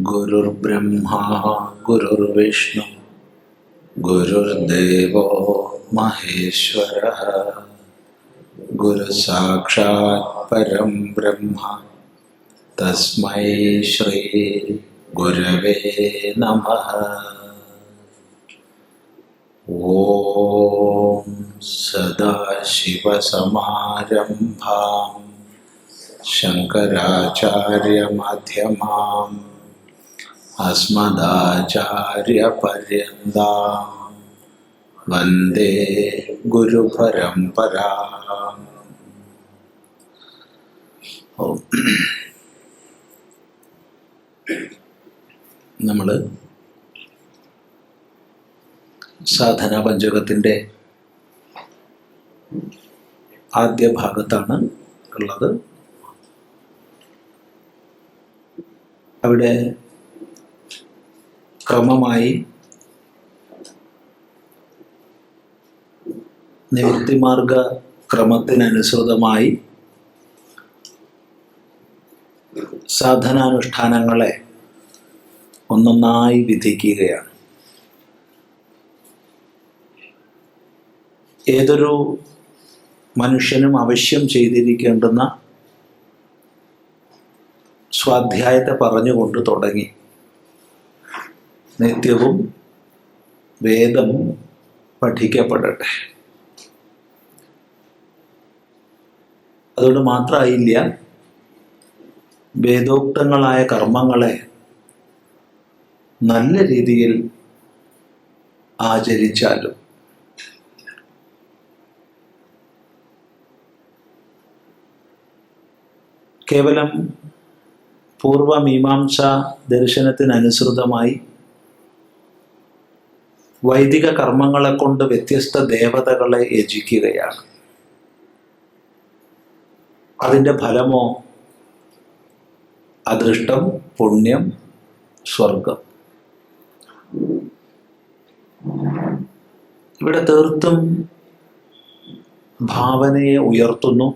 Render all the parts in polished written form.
ഗുരുർബ്രഹ്മാ ഗുരുർവിഷ്ണു ഗുരുർദേവോ മഹേശ്വരഃ ഗുരുസാക്ഷാത് പരം ബ്രഹ്മ തസ്മൈ ശ്രീ ഗുരവേ നമഃ. ഓം സദാശിവസമാരംഭാം ശങ്കരാചാര്യമധ്യമാം അസ്മദാചാര്യപര്യന്താം വന്ദേ ഗുരുപരമ്പരാം. നമ്മൾ സാധനാ പഞ്ചകത്തിൻ്റെ ആദ്യ ഭാഗത്താണ് ഉള്ളത്. അവിടെ ക്രമമായി നിവൃത്തിമാർഗ ക്രമത്തിനനുസൃതമായി സാധനാനുഷ്ഠാനങ്ങളെ ഒന്നൊന്നായി വിധിക്കുകയാണ്. ഏതൊരു മനുഷ്യനും അവശ്യം ചെയ്തിരിക്കേണ്ടുന്ന സ്വാധ്യായത്തെ പറഞ്ഞുകൊണ്ട് തുടങ്ങി. നിത്യവും വേദം പഠിക്കപ്പെടട്ടെ. അതുകൊണ്ട് മാത്രമായില്ല, വേദോക്തങ്ങളായ കർമ്മങ്ങളെ നല്ല രീതിയിൽ ആചരിച്ചാലും കേവലം പൂർവമീമാംസ ദർശനത്തിനനുസൃതമായി വൈദിക കർമ്മങ്ങളെ കൊണ്ട് വ്യത്യസ്ത ദേവതകളെ യജിക്കുകയാണ്. അതിൻ്റെ ഫലമോ അദൃഷ്ടം, പുണ്യം, സ്വർഗം. ഇവിടെ തീർത്തും ഭാവനയെ ഉയർത്തുന്നു.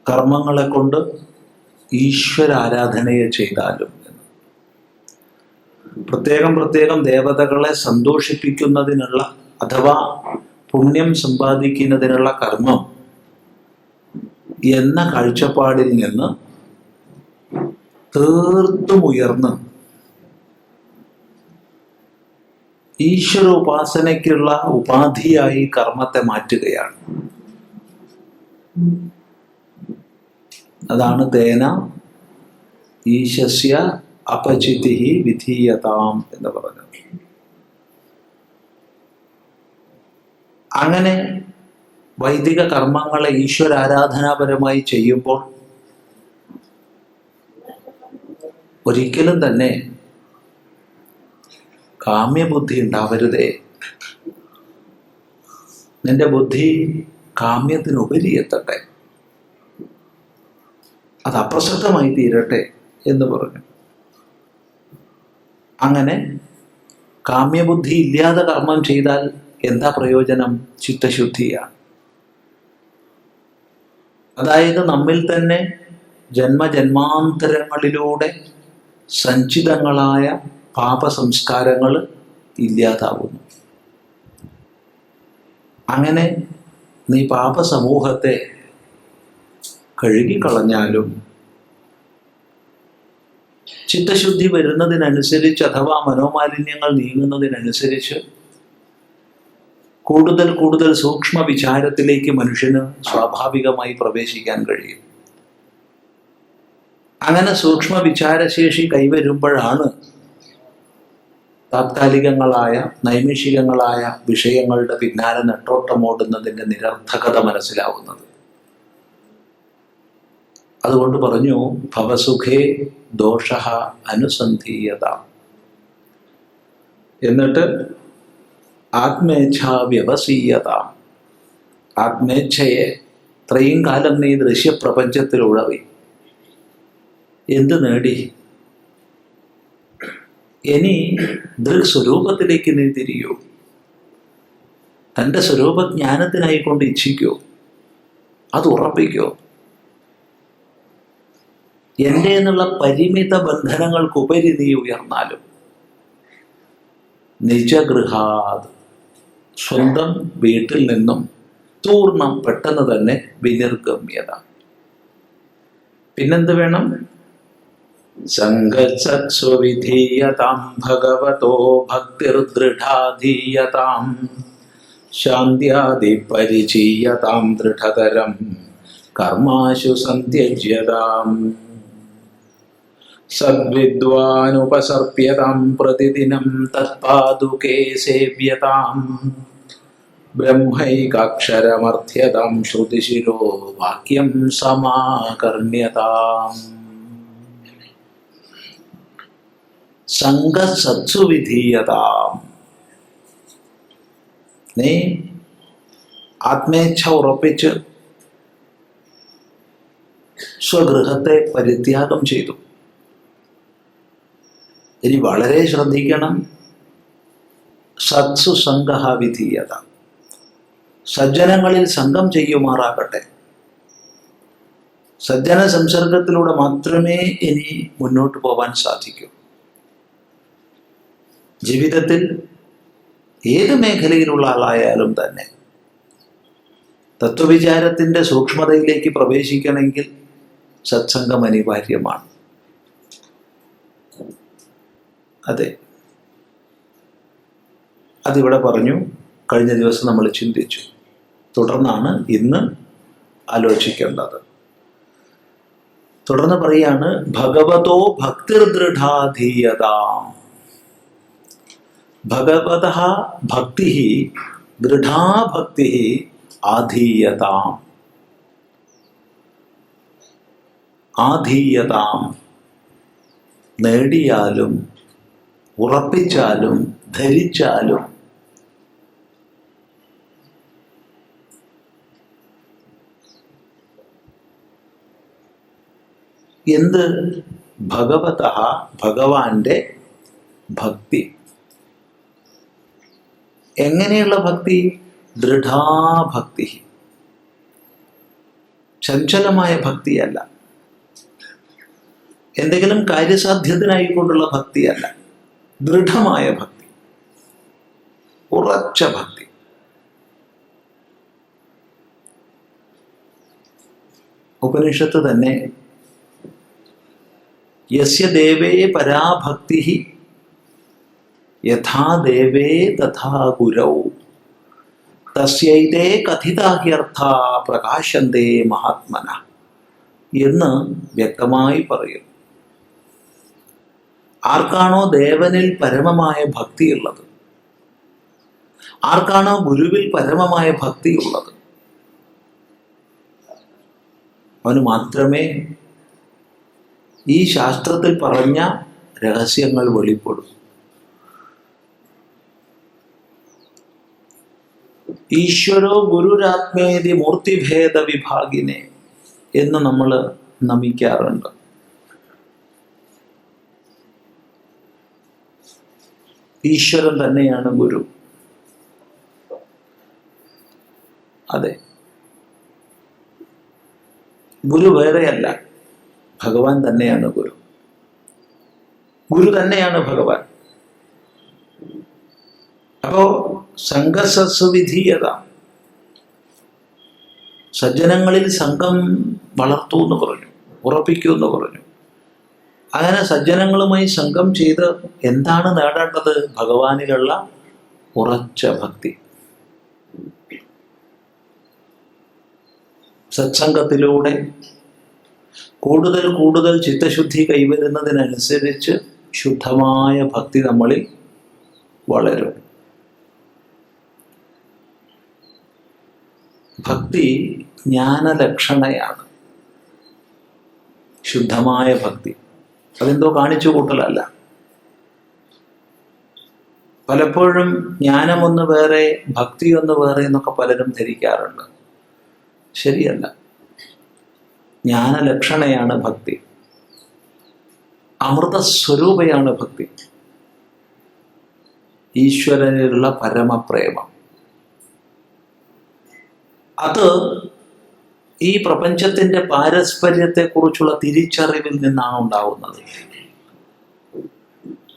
കർമ്മങ്ങളെ കൊണ്ട് ഈശ്വരാരാധനയെ ചെയ്താലും പ്രത്യേകം ദേവതകളെ സന്തോഷിപ്പിക്കുന്നതിനുള്ള അഥവാ പുണ്യം സമ്പാദിക്കുന്നതിനുള്ള കർമ്മം എന്ന കാഴ്ചപ്പാടിൽ നിന്ന് തീർത്തും ഉയർന്ന് ഈശ്വര ഉപാസനയ്ക്കുള്ള ഉപാധിയായി കർമ്മത്തെ മാറ്റുകയാണ്. അതാണ് തേന ഈശസ്യ അപചിതി വിധീയതാം എന്ന് പറഞ്ഞത്. അങ്ങനെ വൈദിക കർമ്മങ്ങളെ ഈശ്വരാരാധനാപരമായി ചെയ്യുമ്പോൾ ഒരിക്കലും തന്നെ കാമ്യബുദ്ധി ഉണ്ടാവരുതേ. നിന്റെ ബുദ്ധി കാമ്യത്തിനുപരി എത്തട്ടെ, അത് അപ്രസക്തമായി തീരട്ടെ എന്ന് പറഞ്ഞു. അങ്ങനെ കാമ്യബുദ്ധി ഇല്ലാതെ കർമ്മം ചെയ്താൽ എന്താ പ്രയോജനം? ചിത്തശുദ്ധിയാണ്. അതായത് നമ്മിൽ തന്നെ ജന്മജന്മാന്തരങ്ങളിലൂടെ സഞ്ചിതങ്ങളായ പാപസംസ്കാരങ്ങൾ ഇല്ലാതാവുന്നു. അങ്ങനെ നീ പാപസമൂഹത്തെ കഴുകിക്കളഞ്ഞാലും ചിത്തശുദ്ധി വരുന്നതിനനുസരിച്ച് അഥവാ മനോമാലിന്യങ്ങൾ നീങ്ങുന്നതിനനുസരിച്ച് കൂടുതൽ സൂക്ഷ്മ വിചാരത്തിലേക്ക് മനുഷ്യന് സ്വാഭാവികമായി പ്രവേശിക്കാൻ കഴിയും. അങ്ങനെ സൂക്ഷ്മ വിചാരശേഷി കൈവരുമ്പോഴാണ് താത്കാലികങ്ങളായ നൈമിഷികങ്ങളായ വിഷയങ്ങളുടെ പിന്നാലെ നെട്ടോട്ടമോടുന്നതിൻ്റെ നിരർത്ഥകത മനസ്സിലാവുന്നത്. അതുകൊണ്ട് പറഞ്ഞു, ഭവസുഖേ ദോഷഃ അനുസന്ധീയത. എന്നിട്ട് ആത്മേച്ഛാ വ്യവസീയത. ആത്മേച്ഛയെ ഇത്രയും കാലം നീ ദൃശ്യപ്രപഞ്ചത്തിൽ ഉഴറി എന്ത് നേടി? ഇനി ദൃക്സ്വരൂപത്തിലേക്ക് നീ തിരിയൂ. തൻ്റെ സ്വരൂപജ്ഞാനത്തിനായിക്കൊണ്ട് ഇച്ഛിക്കൂ, അത് ഉറപ്പിക്കൂ. എൻ്റെ എന്നുള്ള പരിമിത ബന്ധനങ്ങൾക്കുപരി നീ ഉയർന്നാലും നിജഗൃഹാത്, സ്വന്തം വീട്ടിൽ നിന്നും പൂർണ്ണം പെട്ടെന്ന് തന്നെ വിനിർഗമ്യത. പിന്നെന്ത് വേണം? സംഗച്ഛത്സ്വവിധീയതാം ഭഗവതോ ഭക്തിർദൃഢാധീയതാം ശാന്ത്യാദിപരിചീയതാം ദൃഢതരം കർമാശു സന്ത്യജ്യതാം സദ്വിദ്വാനുപസർപ്യതാം പ്രതിദിനം തത്പാദുകേ സേവ്യതാം ബ്രഹ്മൈകാക്ഷരമർത്ഥ്യതാം ശ്രുതിശിരോ വാക്യം സമാകർണ്യതാം. സംഘസത്സു വിധീയതാം. നീ ആത്മേച്ഛ ഉറപ്പിച്ച് സ്വഗൃഹത്തെ പരിത്യാഗം ചെയ്തു. ഇനി വളരെ ശ്രദ്ധിക്കണം. സത്സു സംഘ വിധീയത, സജ്ജനങ്ങളിൽ സംഘം ചെയ്യുമാറാകട്ടെ. സജ്ജന സംസർഗത്തിലൂടെ മാത്രമേ ഇനി മുന്നോട്ട് പോകാൻ സാധിക്കൂ. ജീവിതത്തിൽ ഏത് മേഖലയിലുള്ള ആളായാലും തന്നെ തത്വവിചാരത്തിൻ്റെ സൂക്ഷ്മതയിലേക്ക് പ്രവേശിക്കണമെങ്കിൽ സത്സംഗം അനിവാര്യമാണ്. അതെ, അതിവിടെ പറഞ്ഞു. കഴിഞ്ഞ ദിവസം നമ്മൾ ചിന്തിച്ചു. തുടർന്നാണ് ഇന്ന് ആലോചിക്കേണ്ടത്. തുടർന്ന് പറയാണ്, ഭഗവതോ ഭക്തിർദൃഢാധീയതാം. ഭഗവതഃ ഭക്തി ദൃഢാഭക്തി ആധീയതാം. ആധീയതാം നേടിയാലും ഉറപ്പിച്ചാലും ധരിച്ചാലും എന്ത്? ഭഗവതഃ ഭഗവാന്റെ ഭക്തി. എങ്ങനെയുള്ള ഭക്തി? ദൃഢാഭക്തി. ചഞ്ചലമായ ഭക്തിയല്ല, എന്തെങ്കിലും കാര്യസാധ്യത്തിനായിക്കൊണ്ടുള്ള ഭക്തിയല്ല, ദൃഢമായ ഭക്തി, ഉറച്ച ഭക്തി. ഉപനിഷത്ത് തന്നെ യസ്യ ദേവേ പരാഭക്തി യഥാ ദേവേ തഥാ ഗുരൗ തസ്യൈതേ കഥിതാഹ്യർത്ഥ പ്രകാശന്തേ മഹാത്മന എന്ന് വ്യക്തമായി പറയും. ആർക്കാണോ ദേവനിൽ പരമമായ ഭക്തിയുള്ളത്, ആർക്കാണോ ഗുരുവിൽ പരമമായ ഭക്തിയുള്ളത്, അവന് മാത്രമേ ഈ ശാസ്ത്രത്തിൽ പറഞ്ഞ രഹസ്യങ്ങൾ വെളിപ്പെടും. ഈശ്വരോ ഗുരുരാത്മേതി മൂർത്തിഭേദ വിഭാഗിനെ എന്ന് നമ്മൾ നമിക്കാറുണ്ട്. ഈശ്വരൻ തന്നെയാണ് ഗുരു. അതെ, ഗുരു വേറെയല്ല, ഭഗവാൻ തന്നെയാണ് ഗുരു. ഗുരു തന്നെയാണ് ഭഗവാൻ. അപ്പോ സംഘസസ്വിധീയത, സജ്ജനങ്ങളിൽ സംഘം വളർത്തൂ എന്ന് പറഞ്ഞു, ഉറപ്പിക്കൂ എന്ന് പറഞ്ഞു. അങ്ങനെ സജ്ജനങ്ങളുമായി സംഘം ചെയ്ത് എന്താണ് നേടേണ്ടത്? ഭഗവാനിലുള്ള ഉറച്ച ഭക്തി. സത്സംഗത്തിലൂടെ കൂടുതൽ കൂടുതൽ ചിത്തശുദ്ധി കൈവരുന്നതിനനുസരിച്ച് ശുദ്ധമായ ഭക്തി നമ്മളിൽ വളരും. ഭക്തി ജ്ഞാനലക്ഷണയാണ്. ശുദ്ധമായ ഭക്തി അതെന്തോ കാണിച്ചു കൂട്ടലല്ല. പലപ്പോഴും ജ്ഞാനമൊന്ന് വേറെ ഭക്തി ഒന്ന് വേറെ എന്നൊക്കെ പലരും ധരിക്കാറുണ്ട്. ശരിയല്ല. ജ്ഞാനലക്ഷണയാണ് ഭക്തി, അമൃതസ്വരൂപയാണ് ഭക്തി, ഈശ്വരനിലുള്ള പരമപ്രേമം. അത് ഈ പ്രപഞ്ചത്തിന്റെ പാരസ്പര്യത്തെക്കുറിച്ചുള്ള തിരിച്ചറിവിൽ നിന്നാണ് ഉണ്ടാവുന്നത്.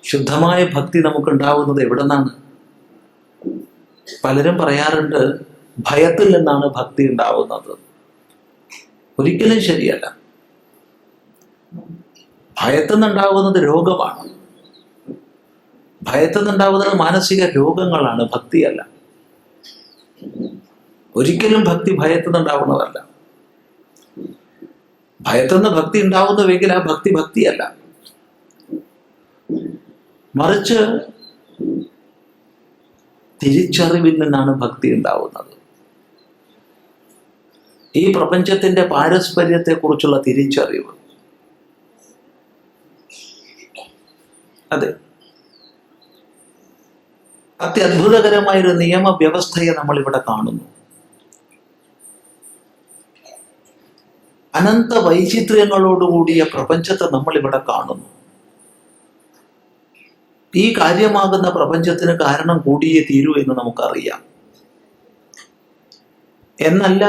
ശുദ്ധമായ ഭക്തി നമുക്കുണ്ടാവുന്നത് എവിടെ നിന്നാണ്? പലരും പറയാറുണ്ട് ഭയത്തിൽ നിന്നാണ് ഭക്തി ഉണ്ടാവുന്നത്. ഒരിക്കലും ശരിയല്ല. ഭയത്തിൽ നിന്നുണ്ടാവുന്നത് രോഗമാണ്, ഭയത്തിൽ നിന്നുണ്ടാവുന്നത് മാനസിക രോഗങ്ങളാണ്, ഭക്തിയല്ല. ഒരിക്കലും ഭക്തി ഭയത്തിൽ നിന്നുണ്ടാവുന്നതല്ല. ഭയത്തിൽ നിന്ന് ഭക്തി ഉണ്ടാവുന്നുവെങ്കിൽ ആ ഭക്തി ഭക്തിയല്ല. മറിച്ച് തിരിച്ചറിവിൽ നിന്നാണ് ഭക്തി ഉണ്ടാവുന്നത്. ഈ പ്രപഞ്ചത്തിന്റെ പാരസ്പര്യത്തെക്കുറിച്ചുള്ള തിരിച്ചറിവ്. അതെ, അത്യത്ഭുതകരമായൊരു നിയമവ്യവസ്ഥയെ നമ്മൾ ഇവിടെ കാണുന്നു. അനന്ത വൈചിത്ര്യങ്ങളോടുകൂടിയ പ്രപഞ്ചത്തെ നമ്മൾ ഇവിടെ കാണുന്നു. ഈ കാര്യമാകുന്ന പ്രപഞ്ചത്തിന് കാരണം കൂടിയേ തീരൂ എന്ന് നമുക്കറിയാം. എന്നല്ല,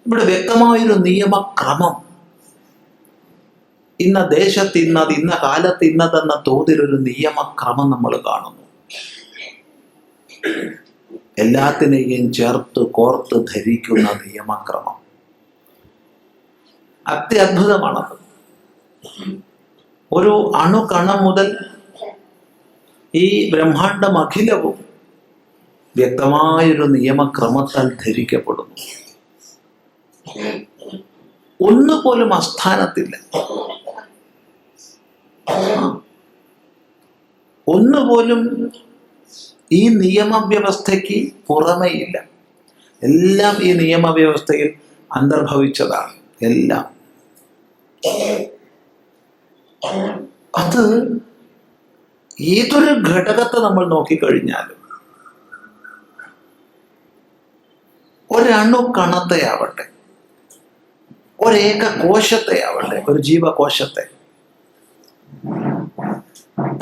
ഇവിടെ വ്യക്തമായൊരു നിയമക്രമം, ഇന്ന ദേശത്ത് ഇന്നത്, ഇന്ന കാലത്ത് ഇന്നതെന്ന തോതിലൊരു നിയമക്രമം നമ്മൾ കാണുന്നു. എല്ലാത്തിനെയും ചേർത്ത് കോർത്ത് ധരിക്കുന്ന നിയമക്രമം അത്യത്ഭുതമാണത്. ഒരു അണുകണം മുതൽ ഈ ബ്രഹ്മാണ്ടം അഖിലവും വ്യക്തമായൊരു നിയമക്രമത്താൽ ധരിക്കപ്പെടുന്നു. ഒന്നുപോലും അസ്ഥാനത്തില്ല, ഒന്നുപോലും ഈ നിയമവ്യവസ്ഥയ്ക്ക് പുറമേയില്ല. എല്ലാം ഈ നിയമവ്യവസ്ഥയിൽ അന്തർഭവിച്ചതാണ്. എല്ലാം അത് ഏതൊരു ഘടകത്തെ നമ്മൾ നോക്കിക്കഴിഞ്ഞാലും, ഒരണു കണത്തെ ആവട്ടെ, ഒരേക കോശത്തെ ആവട്ടെ, ഒരു ജീവകോശത്തെ,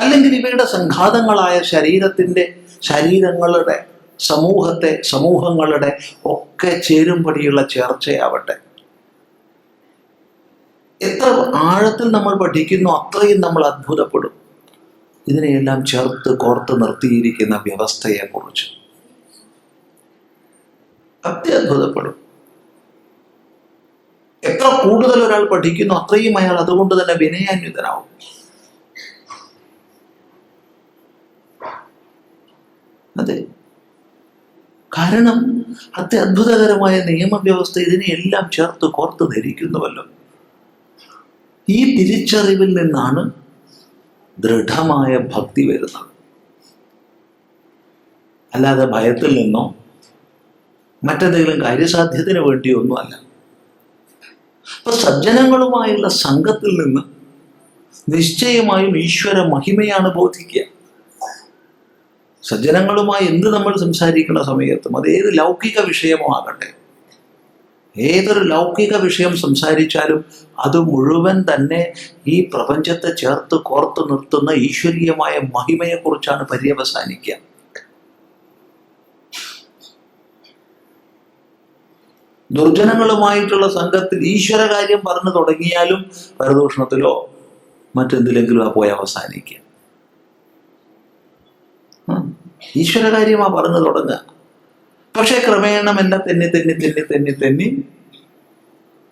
അല്ലെങ്കിൽ ഇവയുടെ സംഘാതങ്ങളായ ശരീരങ്ങളുടെ സമൂഹങ്ങളുടെ ഒക്കെ ചേരുംപടിയുള്ള ചേർച്ചയാവട്ടെ, എത്ര ആഴത്തിൽ നമ്മൾ പഠിക്കുന്നു അത്രയും നമ്മൾ അത്ഭുതപ്പെടും ഇതിനെയെല്ലാം ചേർത്ത് കോർത്ത് നിർത്തിയിരിക്കുന്ന വ്യവസ്ഥയെക്കുറിച്ച്. അത്യത്ഭുതപ്പെടും. എത്ര കൂടുതൽ ഒരാൾ പഠിക്കുന്നു അത്രയും അയാൾ അതുകൊണ്ട് തന്നെ വിനയാന്വിതനാവും. അതെ, കാരണം അത്യത്ഭുതകരമായ നിയമവ്യവസ്ഥ ഇതിനെയെല്ലാം ചേർത്ത് കോർത്ത് ധരിക്കുന്നുവല്ലോ. ഈ തിരിച്ചറിവിൽ നിന്നാണ് ദൃഢമായ ഭക്തി വരുന്നത്. അല്ലാതെ ഭയത്തിൽ നിന്നോ മറ്റെന്തെങ്കിലും കാര്യസാധ്യത്തിന് വേണ്ടിയോ ഒന്നുമല്ല. അപ്പൊ സജ്ജനങ്ങളുമായുള്ള സംഘത്തിൽ നിന്ന് നിശ്ചയമായും ഈശ്വര മഹിമയാണ് ബോധിക്കുക. സജ്ജനങ്ങളുമായി എന്ത് നമ്മൾ സംസാരിക്കുന്ന സമയത്തും, അത് ഏത് ലൗകിക വിഷയമോ ആകട്ടെ, ഏതൊരു ലൗകിക വിഷയം സംസാരിച്ചാലും അത് മുഴുവൻ തന്നെ ഈ പ്രപഞ്ചത്തെ ചേർത്ത് കോർത്ത് നിർത്തുന്ന ഈശ്വരീയമായ മഹിമയെക്കുറിച്ചാണ് പര്യവസാനിക്കുക. ദുർജനങ്ങളുമായിട്ടുള്ള സംഘത്തിൽ ഈശ്വര കാര്യം പറഞ്ഞു തുടങ്ങിയാലും പരദൂഷണത്തിലോ മറ്റെന്തിലെങ്കിലും പോയി അവസാനിക്കുക. ഈശ്വര കാര്യമാ പറഞ്ഞു തുടങ്ങുക. പക്ഷെ ക്രമേണ എല്ലാം തെന്നി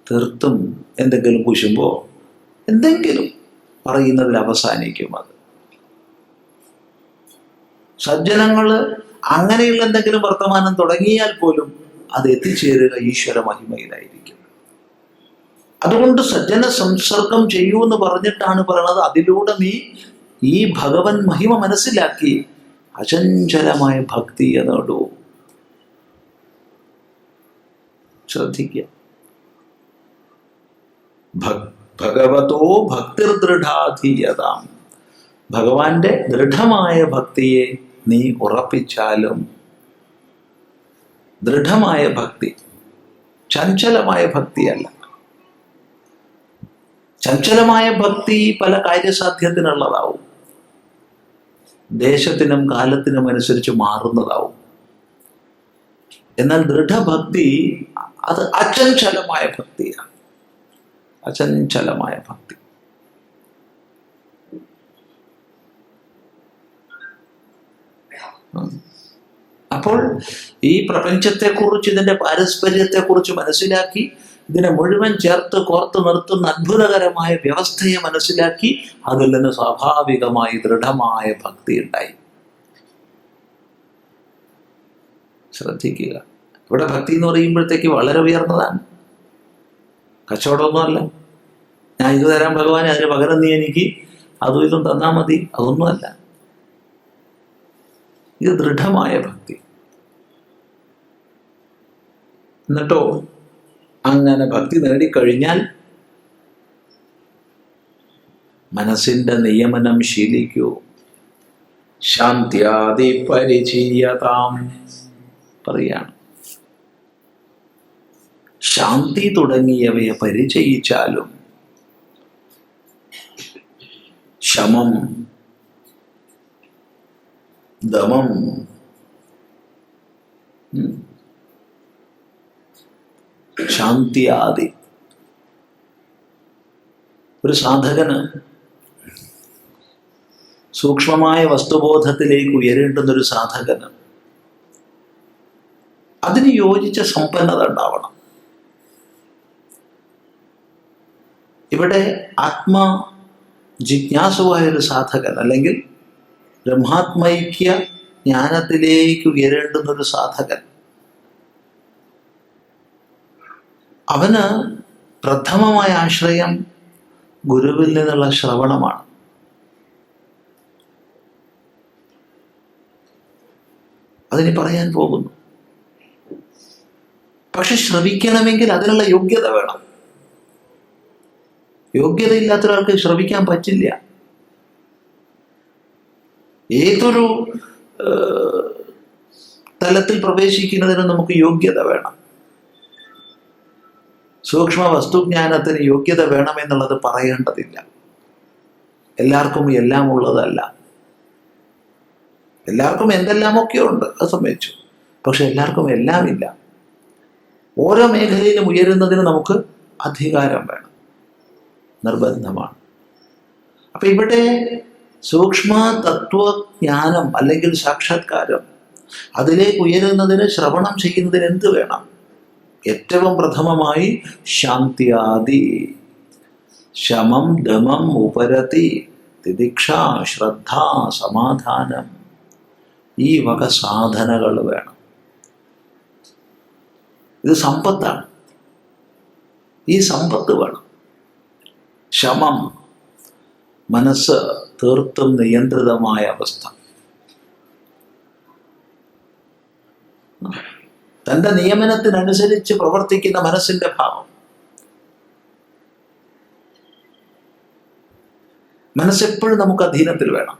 തീർത്തും എന്തെങ്കിലും കുശുമ്പോ എന്തെങ്കിലും പറയുന്നതിൽ അവസാനിക്കും. അത് സജ്ജനങ്ങള് അങ്ങനെയുള്ള എന്തെങ്കിലും വർത്തമാനം തുടങ്ങിയാൽ പോലും അത് എത്തിച്ചേരുക ഈശ്വര മഹിമയിലായിരിക്കും. അതുകൊണ്ട് സജ്ജന സംസർഗം ചെയ്യൂ എന്ന് പറഞ്ഞിട്ടാണ് പറയണത്. അതിലൂടെ നീ ഈ ഭഗവൻ മഹിമ മനസ്സിലാക്കി അചഞ്ചലമായ ഭക്തിയെ നേടൂ. ശ്രദ്ധിക്കുക. ഭഗവതോ ഭക്തിർദൃഢാധീയതാം. ഭഗവാന്റെ ദൃഢമായ ഭക്തിയെ നീ ഉറപ്പിച്ചാലും, ദൃഢമായ ഭക്തി, ചഞ്ചലമായ ഭക്തിയല്ല. ചഞ്ചലമായ ഭക്തി പല കാര്യസാധ്യത്തിനുള്ളതാവും, ദേശത്തിനും കാലത്തിനും അനുസരിച്ച് മാറുന്നതാവും. എന്നാൽ ദൃഢഭക്തി അത് അചഞ്ചലമായ ഭക്തിയാണ്, അചഞ്ചലമായ ഭക്തി. അപ്പോൾ ഈ പ്രപഞ്ചത്തെക്കുറിച്ച്, ഇതിൻ്റെ പാരസ്പര്യത്തെക്കുറിച്ച് മനസ്സിലാക്കി, ഇതിനെ മുഴുവൻ ചേർത്ത് കോർത്ത് നിർത്തുന്ന അത്ഭുതകരമായ വ്യവസ്ഥയെ മനസ്സിലാക്കി, അതിൽ നിന്ന് സ്വാഭാവികമായി ദൃഢമായ ഭക്തി ഉണ്ടായി. ശ്രദ്ധിക്കുക, ഇവിടെ ഭക്തി എന്ന് പറയുമ്പോഴത്തേക്ക് വളരെ ഉയർന്നതാണ്, കച്ചവടമൊന്നുമല്ല. ഞാൻ ഇത് തരാൻ ഭഗവാനെ, അതിന് പകരം നീ എനിക്ക് അതും ഇതും തന്നാൽ മതി, അതൊന്നുമല്ല. ഇത് ദൃഢമായ ഭക്തി. എന്നിട്ടോ അങ്ങനെ ഭക്തി നേടിക്കഴിഞ്ഞാൽ മനസ്സിന്റെ നിയമനം ശീലിക്കൂ. ശാന്ത്യാദി പരിചീയതാം പറയാണ്. ശാന്തി തുടങ്ങിയവയെ പരിചയിച്ചാലും ശമം, ദമം, ശാന്തിയാദി. ഒരു സാധകന് സൂക്ഷ്മമായ വസ്തുബോധത്തിലേക്ക് ഉയരേണ്ടുന്നൊരു സാധകന് അതിന് യോജിച്ച സമ്പന്നത ഉണ്ടാവണം. ഇവിടെ ആത്മ ജിജ്ഞാസുവായൊരു സാധകൻ, അല്ലെങ്കിൽ ബ്രഹ്മാത്മൈക്യ ജ്ഞാനത്തിലേക്ക് ഉയരേണ്ടുന്നൊരു സാധകൻ, അവന് പ്രഥമമായ ആശ്രയം ഗുരുവിൽ നിന്നുള്ള ശ്രവണമാണ്. അതിന് പറയാൻ പോകുന്നു. പക്ഷെ ശ്രവിക്കണമെങ്കിൽ അതിനുള്ള യോഗ്യത വേണം. യോഗ്യതയില്ലാത്ത ഒരാൾക്ക് ശ്രവിക്കാൻ പറ്റില്ല. ഏതൊരു തലത്തിൽ പ്രവേശിക്കുന്നതിനും നമുക്ക് യോഗ്യത വേണം. സൂക്ഷ്മ വസ്തുജ്ഞാനത്തിന് യോഗ്യത വേണമെന്നുള്ളത് പറയേണ്ടതില്ല. എല്ലാവർക്കും എല്ലാം ഉള്ളതല്ല. എല്ലാവർക്കും എന്തെല്ലാമൊക്കെ ഉണ്ട്, അത് സമ്മതിച്ചു. പക്ഷെ എല്ലാവർക്കും എല്ലാം ഇല്ല. ഓരോ മേഖലയിലും ഉയരുന്നതിന് നമുക്ക് അധികാരം വേണം, നിർബന്ധമാണ്. അപ്പൊ ഇവിടെ സൂക്ഷ്മ തത്വജ്ഞാനം അല്ലെങ്കിൽ സാക്ഷാത്കാരം, അതിലേക്ക് ഉയരുന്നതിന് ശ്രവണം ചെയ്യുന്നതിന് എന്ത് വേണം? ഏറ്റവും പ്രഥമമായി ശാന്തിയാദി, ശമം, ദമം, ഉപരതി, തിദിക്ഷ, ശ്രദ്ധ, സമാധാനം, ഈ വക സാധനകൾ വേണം. ഇത് സമ്പത്താണ്. ഈ സമ്പത്ത് വേണം. ശമം, മനസ്സ് തീർത്തും നിയന്ത്രിതമായ അവസ്ഥ. തൻ്റെ നിയമനത്തിനനുസരിച്ച് പ്രവർത്തിക്കുന്ന മനസ്സിന്റെ ഭാവം. മനസ്സെപ്പോഴും നമുക്ക് അധീനത്തിൽ വേണം.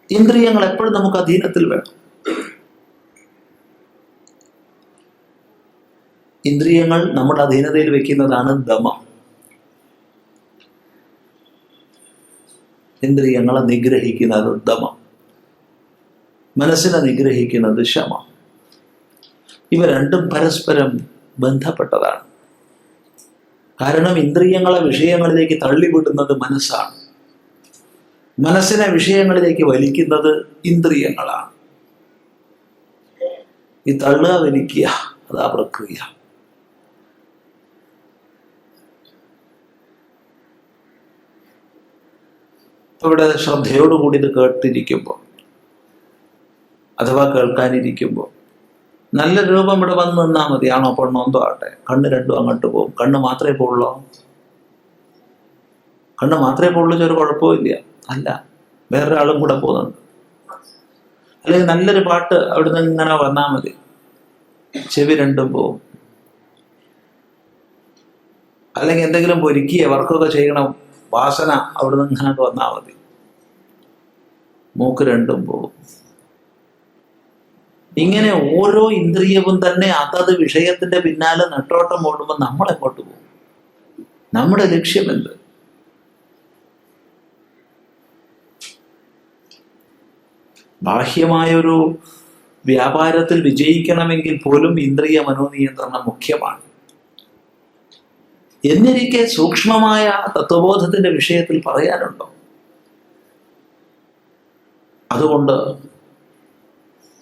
ഇന്ദ്രിയങ്ങൾ എപ്പോഴും നമുക്ക് അധീനത്തിൽ വേണം. ഇന്ദ്രിയങ്ങൾ നമ്മുടെ അധീനതയിൽ വെക്കുന്നതാണ് ദമം. ഇന്ദ്രിയങ്ങളെ നിഗ്രഹിക്കുന്നത് ദമം, മനസ്സിനെ നിഗ്രഹിക്കുന്നത് ശമം. ഇവ രണ്ടും പരസ്പരം ബന്ധപ്പെട്ടതാണ്. കാരണം ഇന്ദ്രിയങ്ങളെ വിഷയങ്ങളിലേക്ക് തള്ളിവിടുന്നത് മനസ്സാണ്, മനസ്സിനെ വിഷയങ്ങളിലേക്ക് വലിക്കുന്നത് ഇന്ദ്രിയങ്ങളാണ്. ഈ തള്ളുക വലിക്കുക, അതാ പ്രക്രിയ. ഇവിടെ ശ്രദ്ധയോടുകൂടി ഇത് കേട്ടിരിക്കുമ്പോൾ അഥവാ കേൾക്കാനിരിക്കുമ്പോൾ നല്ല രൂപം ഇവിടെ വന്ന് നിന്നാൽ മതി. ആണോ പെണ്ണോ എന്തോ ആട്ടെ, കണ്ണ് രണ്ടും അങ്ങോട്ട് പോകും. കണ്ണ് മാത്രമേ പോകുള്ളൂ, കണ്ണ് മാത്രമേ പോകുള്ളൂ, ഒരു കുഴപ്പമില്ല. അല്ല, വേറൊരാളും കൂടെ പോകുന്നുണ്ട്. അല്ലെങ്കിൽ നല്ലൊരു പാട്ട് അവിടുന്ന് ഇങ്ങനെ വന്നാൽ മതി, ചെവി രണ്ടും പോകും. അല്ലെങ്കിൽ എന്തെങ്കിലും പൊരിക്കുക വർക്കൊക്കെ ചെയ്യണം, വാസന അവിടുന്ന് ഇങ്ങനെ വന്നാൽ മതി, മൂക്ക് രണ്ടും പോകും. ഇങ്ങനെ ഓരോ ഇന്ദ്രിയവും തന്നെ അതത് വിഷയത്തിന്റെ പിന്നാലെ നെട്ടോട്ടം ഓടുമ്പോൾ നമ്മൾ എങ്ങോട്ട് പോകും? നമ്മുടെ ലക്ഷ്യം എന്ത്? ബാഹ്യമായൊരു വ്യാപാരത്തിൽ വിജയിക്കണമെങ്കിൽ പോലും ഇന്ദ്രിയ മനോനിയന്ത്രണം മുഖ്യമാണ്. എന്നിരിക്കെ സൂക്ഷ്മമായ തത്വബോധത്തിന്റെ വിഷയത്തിൽ പറയാനുണ്ടോ? അതുകൊണ്ട്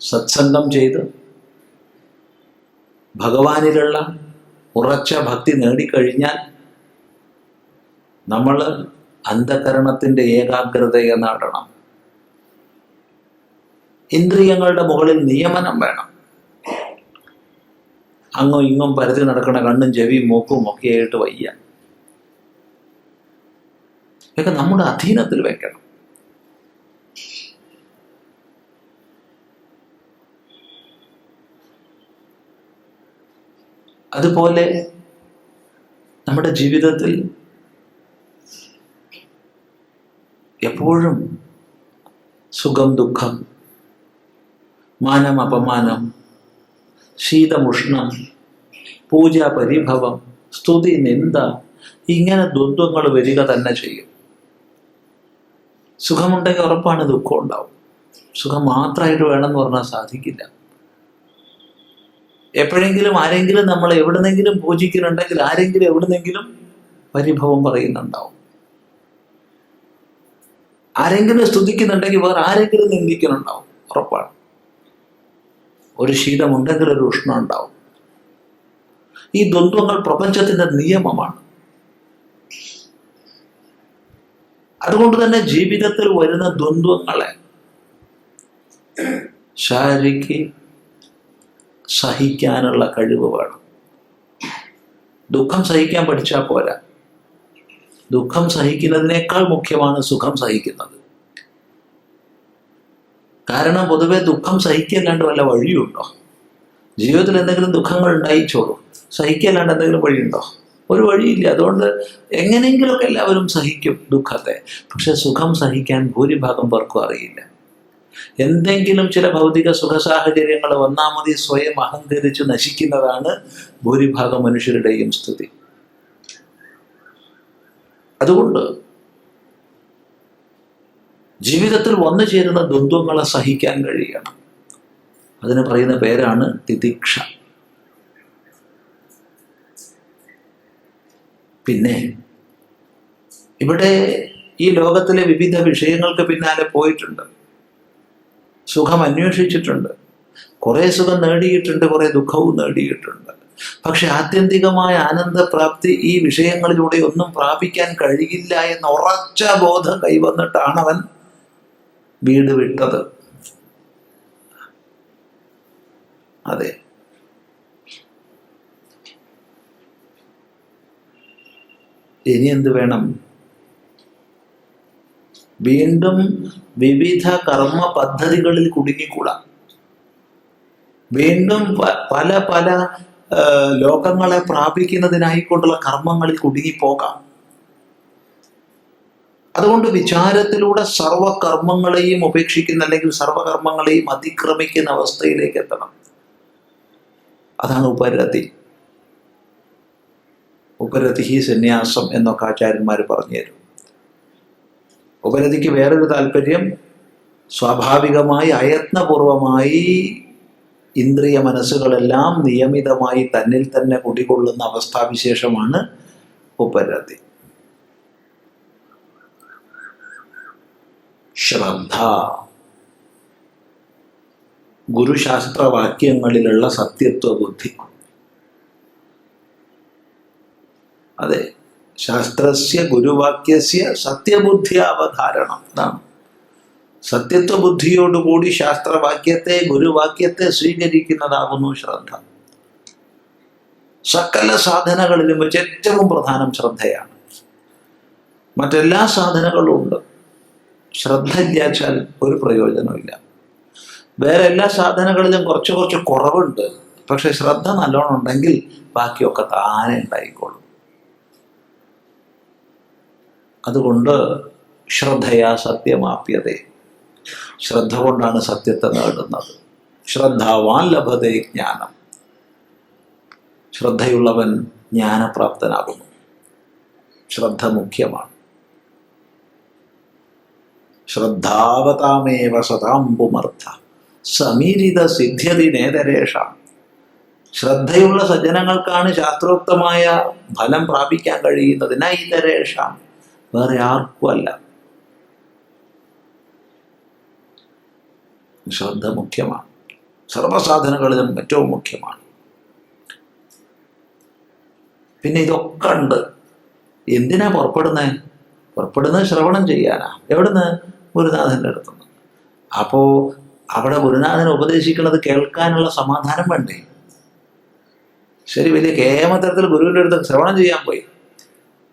സത്സംഗം ചെയ്ത് ഭഗവാനിലുള്ള ഉറച്ച ഭക്തി നേടിക്കഴിഞ്ഞാൽ നമ്മൾ അന്ധകരണത്തിന്റെ ഏകാഗ്രതയെ നേടണം. ഇന്ദ്രിയങ്ങളുടെ മുകളിൽ നിയമനം വേണം. അങ്ങും ഇങ്ങും പരത്തി നടക്കണ കണ്ണും ചെവിയും മൂക്കും ഒക്കെയായിട്ട് വയ്യ. ഇതൊക്കെ നമ്മുടെ അധീനത്തിൽ വെക്കണം. അതുപോലെ നമ്മുടെ ജീവിതത്തിൽ എപ്പോഴും സുഖം ദുഃഖം, മാനം അപമാനം, ശീതമുഷ്ണം, പൂജ പരിഭവം, സ്തുതി നിന്ദ, ഇങ്ങനെ ദ്വന്ദ്വങ്ങൾ വരിക തന്നെ ചെയ്യും. സുഖമുണ്ടെങ്കിൽ ഉറപ്പാണ് ദുഃഖം ഉണ്ടാവും. സുഖം മാത്രമായിട്ട് വേണമെന്ന് പറഞ്ഞാൽ സാധിക്കില്ല. എപ്പോഴെങ്കിലും ആരെങ്കിലും നമ്മളെ എവിടുന്നെങ്കിലും പൂജിക്കുന്നുണ്ടെങ്കിൽ ആരെങ്കിലും എവിടുന്നെങ്കിലും പരിഭവം പറയുന്നുണ്ടാവും. ആരെങ്കിലും സ്തുതിക്കുന്നുണ്ടെങ്കിൽ വേറെ ആരെങ്കിലും നിന്ദിക്കുന്നുണ്ടാവും, ഉറപ്പാണ്. ഒരു ശീതമുണ്ടെങ്കിൽ ഒരു ഉഷ്ണം ഉണ്ടാവും. ഈ ദ്വന്ദ്വങ്ങൾ പ്രപഞ്ചത്തിന്റെ നിയമമാണ്. അതുകൊണ്ട് തന്നെ ജീവിതത്തിൽ വരുന്ന ദ്വന്ദ്വങ്ങളെ ശാരിക്ക് സഹിക്കാനുള്ള കഴിവ് വേണം. ദുഃഖം സഹിക്കാൻ പഠിച്ചാൽ പോരാ. ദുഃഖം സഹിക്കുന്നതിനേക്കാൾ മുഖ്യമാണ് സുഖം സഹിക്കുന്നത്. കാരണം പൊതുവെ ദുഃഖം സഹിക്കല്ലാണ്ട് വല്ല വഴിയുണ്ടോ? ജീവിതത്തിൽ എന്തെങ്കിലും ദുഃഖങ്ങൾ ഉണ്ടായിച്ചോളൂ, സഹിക്കല്ലാണ്ട് എന്തെങ്കിലും വഴിയുണ്ടോ? ഒരു വഴിയില്ല. അതുകൊണ്ട് എങ്ങനെയെങ്കിലുമൊക്കെ എല്ലാവരും സഹിക്കും ദുഃഖത്തെ. പക്ഷെ സുഖം സഹിക്കാൻ ഭൂരിഭാഗം പേർക്കും അറിയില്ല. എന്തെങ്കിലും ചില ഭൗതിക സുഖ സാഹചര്യങ്ങൾ വന്നാൽ മതി സ്വയം അഹങ്കരിച്ച് നശിക്കുന്നതാണ് ഭൂരിഭാഗം മനുഷ്യരുടെയും സ്ഥിതി. അതുകൊണ്ട് ജീവിതത്തിൽ വന്നു ചേരുന്ന ദ്വന്ദ്വങ്ങളെ സഹിക്കാൻ കഴിയണം. അതിന് പറയുന്ന പേരാണ് തിതിക്ഷ. പിന്നെ ഇവിടെ ഈ ലോകത്തിലെ വിവിധ വിഷയങ്ങൾക്ക് പിന്നാലെ പോയിട്ടുണ്ട്, സുഖം അന്വേഷിച്ചിട്ടുണ്ട്, കുറെ സുഖം നേടിയിട്ടുണ്ട്, കുറെ ദുഃഖവും നേടിയിട്ടുണ്ട്. പക്ഷെ ആത്യന്തികമായ ആനന്ദപ്രാപ്തി ഈ വിഷയങ്ങളിലൂടെ ഒന്നും പ്രാപിക്കാൻ കഴിയില്ല എന്ന ഉറച്ച ബോധം കൈവന്നിട്ടാണ് അവൻ വീട് വിട്ടത്. അതെ, ഇനി എന്ത് വേണം? വീണ്ടും വിവിധ കർമ്മ പദ്ധതികളിൽ കുടുങ്ങിക്കൂടാം. വീണ്ടും പല പല ലോകങ്ങളെ പ്രാപിക്കുന്നതിനായിക്കൊണ്ടുള്ള കർമ്മങ്ങളിൽ കുടുങ്ങിപ്പോകാം. അതുകൊണ്ട് വിചാരത്തിലൂടെ സർവകർമ്മങ്ങളെയും ഉപേക്ഷിക്കുന്ന അല്ലെങ്കിൽ സർവകർമ്മങ്ങളെയും അതിക്രമിക്കുന്ന അവസ്ഥയിലേക്ക് എത്തണം. അതാണ് ഉപരതി. ഉപരതി സന്യാസം എന്നൊക്കെ ആചാര്യന്മാർ പറഞ്ഞു തരും. ഉപരതിക്ക് വേറൊരു താല്പര്യം, സ്വാഭാവികമായി അയത്നപൂർവമായി ഇന്ദ്രിയ മനസ്സുകളെല്ലാം നിയമിതമായി തന്നിൽ തന്നെ കുടികൊള്ളുന്ന അവസ്ഥാവിശേഷമാണ് ഉപരതി. ശ്രദ്ധ, ഗുരുശാസ്ത്രവാക്യങ്ങളിലുള്ള സത്യത്വ ബുദ്ധി. അതെ, ശാസ്ത്രസ്യ ഗുരുവാക്യസ്യ സത്യബുദ്ധി അവധാരണം. അതാണ് സത്യത്വ ബുദ്ധിയോടുകൂടി ശാസ്ത്രവാക്യത്തെ ഗുരുവാക്യത്തെ സ്വീകരിക്കുന്നതാകുന്നു ശ്രദ്ധ. സകല സാധനകളിലും വെച്ച് ഏറ്റവും പ്രധാനം ശ്രദ്ധയാണ്. മറ്റെല്ലാ സാധനങ്ങളും ഉണ്ട്, ശ്രദ്ധ ഇല്ലാച്ചാൽ ഒരു പ്രയോജനമില്ല. വേറെ എല്ലാ സാധനങ്ങളിലും കുറച്ച് കുറച്ച് കുറവുണ്ട്, പക്ഷെ ശ്രദ്ധ നല്ലോണം ഉണ്ടെങ്കിൽ ബാക്കിയൊക്കെ താനെ ഉണ്ടായിക്കോളും. അതുകൊണ്ട് ശ്രദ്ധയാ സത്യമാപ്യതേ, ശ്രദ്ധ കൊണ്ടാണ് സത്യത്തെ നേടുന്നത്. ശ്രദ്ധാവാൻ ലഭതേ ജ്ഞാനം. ശ്രദ്ധയുള്ളവൻ ജ്ഞാനപ്രാപ്തനാകുന്നു. ശ്രദ്ധ മുഖ്യമാണ്. ശ്രദ്ധാവതാമേവ സതാംബുമർത്ഥ സമീരിത സിദ്ധ്യതി നേതരേഷാം. ശ്രദ്ധയുള്ള സജ്ജനങ്ങൾക്കാണ് ശാസ്ത്രോക്തമായ ഫലം പ്രാപിക്കാൻ കഴിയുന്നത്. നൈതരേഷാം, വേറെ ആർക്കും അല്ല. ശ്രദ്ധ മുഖ്യമാണ്. സർവസാധനങ്ങളിലും ഏറ്റവും മുഖ്യമാണ്. പിന്നെ ഇതൊക്കെ ഉണ്ട്. എന്തിനാ പുറപ്പെടുന്നത് ശ്രവണം ചെയ്യാനാ. എവിടുന്ന്? ഗുരുനാഥൻ്റെ അടുത്തുനിന്ന്. അപ്പോൾ അവിടെ ഗുരുനാഥനെ ഉപദേശിക്കുന്നത് കേൾക്കാനുള്ള സമാധാനം വേണ്ടേ? ശരി, വലിയ കേമത്തരത്തിൽ ഗുരുവിൻ്റെ അടുത്ത് ശ്രവണം ചെയ്യാൻ പോയി